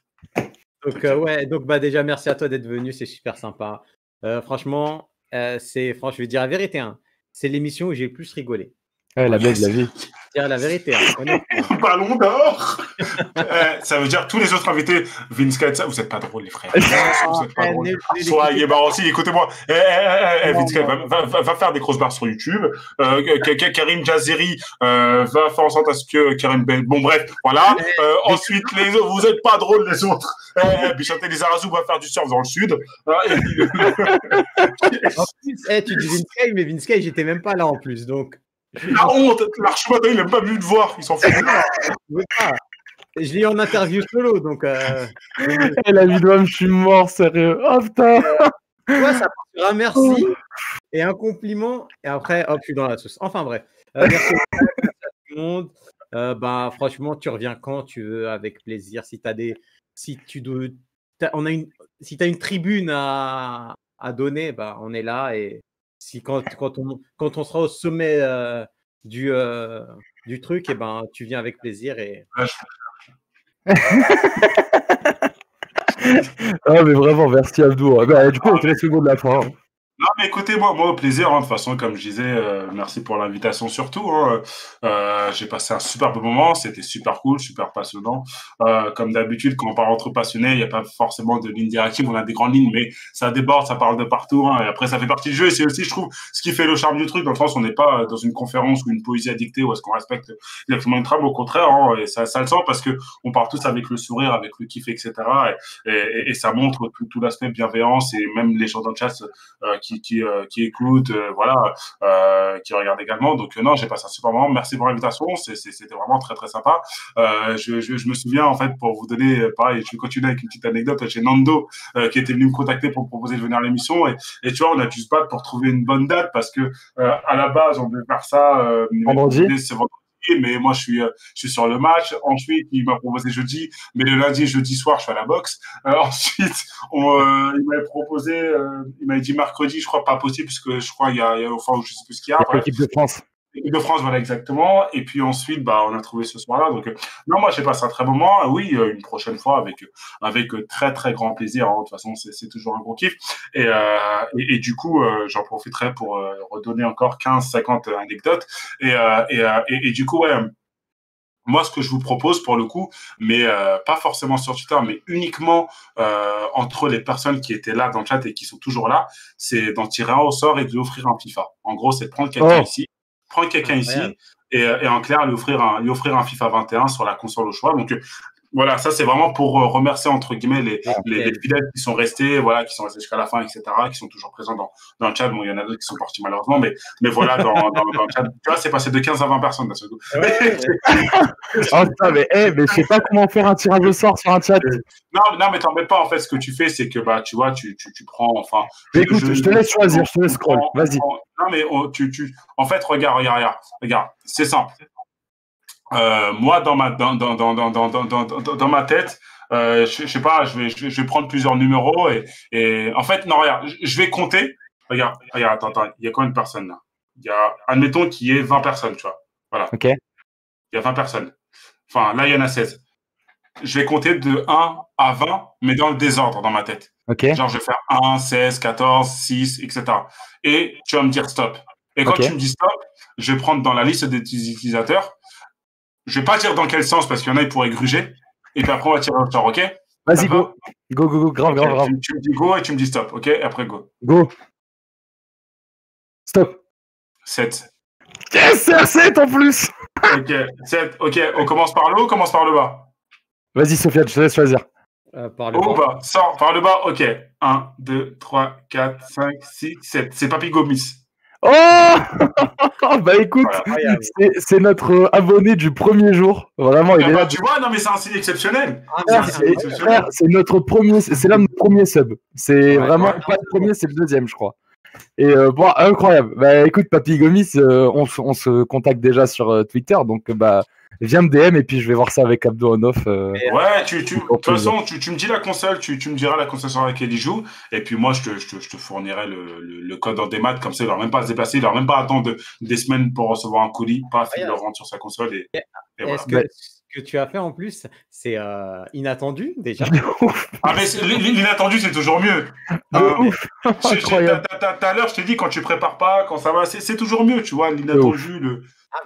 Donc déjà, merci à toi d'être venu. C'est super sympa. Franchement, je vais dire la vérité. Hein, c'est l'émission où j'ai le plus rigolé. La belle de la vie. Dire la vérité. Ballon d'or. Ça veut dire tous les autres invités, Vince Kite, vous êtes pas drôles, les frères. Vous êtes pas drôles. Soyez marrants aussi. Écoutez-moi. Vince Kite va faire des grosses barres sur YouTube. Karim Jaziri va faire en sorte à ce que Karim Ben. Bon, bref, voilà. Ensuite, les autres, vous êtes pas drôles, les autres. Bichante Lizarazu va faire du surf dans le sud. En plus, tu dis Vince Kite, mais Vince Kite, j'étais même pas là en plus. Donc. La honte, l'archimate, il n'a pas vu de voir, il s'en fout. Je l'ai eu en interview solo, donc. La vidéo, je suis mort, sérieux. Oh putain. Ouais, ça part un merci et un compliment, et après, hop, je suis dans la sauce. Enfin bref. Merci à tout le monde. Franchement, tu reviens quand tu veux, avec plaisir. Si tu as si tu dois, si t'as une tribune à donner, on est là. Et si quand on sera au sommet du truc, tu viens avec plaisir. Et... mais vraiment, merci Abdou. Du coup, on te laisse le mot de la fin. Non, mais écoutez, moi, au plaisir. De toute façon, comme je disais, merci pour l'invitation surtout. J'ai passé un super beau moment. C'était super cool, super passionnant. Comme d'habitude, quand on parle entre passionnés, il n'y a pas forcément de ligne directive. On a des grandes lignes, mais ça déborde, ça parle de partout. Et après, ça fait partie du jeu. Et c'est aussi, je trouve, ce qui fait le charme du truc, dans le sens où on n'est pas dans une conférence ou une poésie à dicter où est-ce qu'on respecte exactement une trame. Au contraire, et ça le sent parce que on part tous avec le sourire, avec le kiff, etc. Et ça montre tout l'aspect bienveillance, et même les gens dans le chat qui écoutent, qui regardent également. Donc non, j'ai passé un super moment. Merci pour l'invitation. C'était vraiment très très sympa. Je me souviens, en fait, pour vous donner, pareil, je vais continuer avec une petite anecdote. J'ai Nando qui était venu me contacter pour me proposer de venir à l'émission, et tu vois, on a dû se battre pour trouver une bonne date parce que à la base, on devait faire ça vendredi. C'est vendredi. Mais moi, je suis sur le match. Ensuite, il m'a proposé jeudi, mais le lundi et jeudi soir, je suis à la boxe. Ensuite, il m'avait proposé, il m'avait dit mercredi, je crois pas possible, parce que je crois il y a enfin, je sais plus ce qu'il y a. L'équipe de France. L'équipe de France, voilà, exactement. Et puis ensuite, on a trouvé ce soir-là. Donc, non, moi, j'ai passé un très bon moment. Oui, une prochaine fois avec très, très grand plaisir. De toute façon, c'est toujours un gros kiff. Et du coup, j'en profiterai pour redonner encore 15-50 anecdotes. Et du coup, ouais. Moi, ce que je vous propose, pour le coup, mais pas forcément sur Twitter, mais uniquement entre les personnes qui étaient là dans le chat et qui sont toujours là, c'est d'en tirer un au sort et de lui offrir un FIFA. En gros, c'est de prendre quelqu'un ici, et en clair, lui offrir un FIFA 21 sur la console au choix. Donc, voilà, ça, c'est vraiment pour remercier, entre guillemets, les fidèles qui sont restés, qui sont restés jusqu'à la fin, etc., qui sont toujours présents dans le chat. Bon, il y en a d'autres qui sont partis, malheureusement, mais voilà, dans le chat, tu vois, c'est passé de 15 à 20 personnes, d'un seul coup. Mais je sais pas comment faire un tirage au sort sur un chat. Non, mais t'embête pas, en fait, ce que tu fais, c'est que, tu vois, tu prends, enfin... Écoute, je te laisse choisir, je te laisse scroll, vas-y. Non, mais en fait, regarde, c'est simple. Moi, dans ma tête, je sais pas, je vais prendre plusieurs numéros et en fait, non, regarde, je vais compter. Regarde, attends, il y a combien de personnes là? Il y a, admettons qu'il y ait 20 personnes, tu vois. Voilà. Ok. Il y a 20 personnes. Enfin, là, il y en a 16. je vais compter de 1 à 20, mais dans le désordre dans ma tête. Ok. Genre, je vais faire 1, 16, 14, 6, etc. Et tu vas me dire stop. Et quand tu me dis stop, je vais prendre dans la liste des utilisateurs. Je vais pas dire dans quel sens, parce qu'il y en a, ils pourraient gruger. Et puis après, on va tirer au sort, ok? Vas-y, go. Go, grave. Tu me dis go et tu me dis stop, ok? Et après, go. Go. Stop. 7. Yes, c'est un 7 en plus. Ok, 7. Ok, on commence par le haut, on commence par le bas. Vas-y, Sofiane, je te laisse choisir. Par le bas. Sors par le bas, ok. 1, 2, 3, 4, 5, 6, 7. C'est Papy Gomis. Oh bah écoute, voilà. C'est notre abonné du premier jour. Vraiment, il est là. Tu vois, non mais c'est un signe exceptionnel. C'est notre premier, c'est l'un de nos premiers subs. C'est vraiment pas le premier, c'est le deuxième, je crois. Et bon, incroyable. Bah écoute, Papy Gomis, on se contacte déjà sur Twitter, donc bah viens me DM et puis je vais voir ça avec Abdo en off. Ouais, de toute façon, tu me dis la console, tu me diras la console sur laquelle il joue, et puis moi je te fournirai le code en démat, comme ça il n'aura même pas à se déplacer, il n'aura même pas à attendre des semaines pour recevoir un colis, paf, il le rentre sur sa console et voilà. Ce que tu as fait en plus, c'est inattendu déjà. Ah mais l'inattendu c'est toujours mieux. Tout à l'heure je t'ai dit quand tu prépares pas, quand ça va, c'est toujours mieux, tu vois, l'inattendu,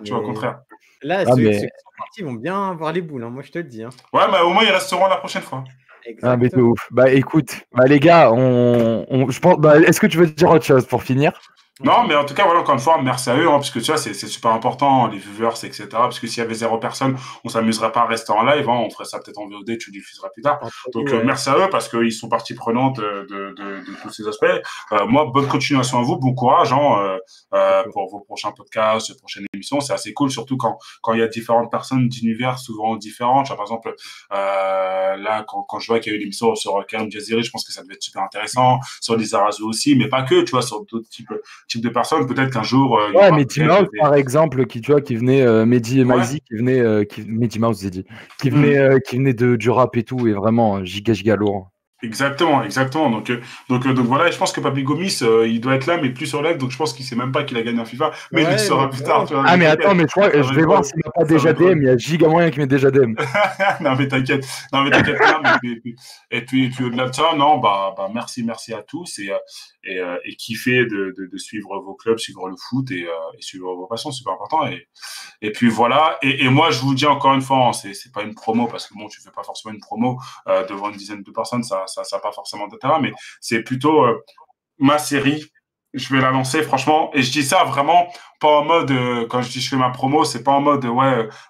tu vois, au contraire. Là, ceux qui sont partis vont bien avoir les boules, hein, moi je te le dis. Hein. Ouais, mais au moins ils resteront la prochaine fois. Ah, mais c'est ouf. Bah écoute, les gars, je pense, est-ce que tu veux dire autre chose pour finir? Non, mais en tout cas, voilà, encore une fois, merci à eux, hein, parce que tu vois, c'est super important, les viewers, etc. Parce que s'il y avait 0 personnes, on s'amuserait pas à rester en live, hein, on ferait ça peut-être en VOD, tu diffuseras plus tard. Donc, merci à eux, parce qu'ils sont partie prenante de tous ces aspects. Moi, bonne continuation à vous, bon courage, hein, pour vos prochains podcasts, vos prochaines émissions. C'est assez cool, surtout quand il y a différentes personnes d'univers souvent différents. Par exemple, là, quand je vois qu'il y a eu une émission sur Karim Jaziri, je pense que ça devait être super intéressant, sur Lisa Razou aussi, mais pas que, tu vois, sur d'autres types de personnes, peut-être qu'un jour. Ouais, Mehdi Mouse, par exemple, qui venait, Mehdi et Maizy, qui venait, Mehdi Mouse, j'ai dit, qui venait du rap et tout, et vraiment giga lourd. Exactement. Donc voilà, et je pense que Papy Gomis, il doit être là, mais plus sur live, donc je pense qu'il sait même pas qu'il a gagné un FIFA, mais il le saura plus tard. Tu vois, mais attends, mais je vais voir s'il n'a pas déjà DM, il y a giga moyen qu'il met déjà DM. Non, mais t'inquiète. Et puis au-delà de ça, non, bah merci à tous, et kiffer de suivre vos clubs, suivre le foot, et suivre vos passions, super important, et puis voilà, et moi, je vous dis encore une fois, hein, c'est pas une promo, parce que bon, tu fais pas forcément une promo devant une dizaine de personnes, ça n'a pas forcément d'intérêt, mais c'est plutôt ma série. Je vais la lancer, franchement, et je dis ça vraiment pas en mode, quand je dis je fais ma promo, c'est pas en mode,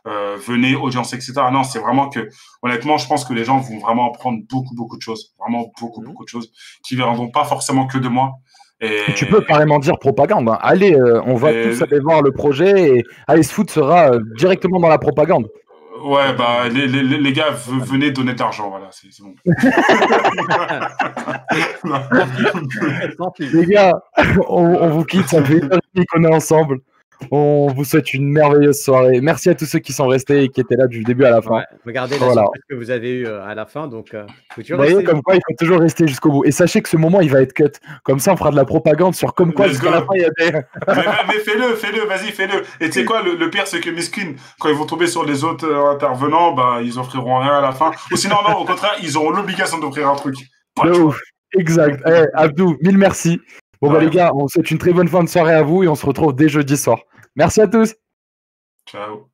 venez, audience, etc. Non, c'est vraiment que, honnêtement, je pense que les gens vont vraiment apprendre beaucoup de choses, vraiment beaucoup de choses, qui ne viendront pas forcément que de moi. Et tu peux carrément dire propagande. Hein. Allez, on va tous aller voir le projet, et Alice Foot sera directement dans la propagande. Ouais, bah, les gars, venez donner de l'argent, voilà, c'est bon. Les gars, on vous quitte, ça fait une heure et demie qu'on est ensemble. On vous souhaite une merveilleuse soirée. Merci à tous ceux qui sont restés et qui étaient là du début à la fin. Ouais, regardez la surprise que vous avez eue à la fin. Donc, vous voyez, comme quoi, il faut toujours rester jusqu'au bout. Et sachez que ce moment, il va être cut. Comme ça, on fera de la propagande sur comme quoi jusqu'à la fin, il y a des... mais fais-le, vas-y, fais-le. Et tu sais quoi, le pire, c'est que Miskin, quand ils vont tomber sur les autres intervenants, bah, ils offriront rien à la fin. Ou sinon, non, au contraire, ils auront l'obligation d'offrir un truc. Exact. Abdou, mille merci. Bon, les gars, on vous souhaite une très bonne fin de soirée à vous et on se retrouve dès jeudi soir. Merci à tous. Ciao.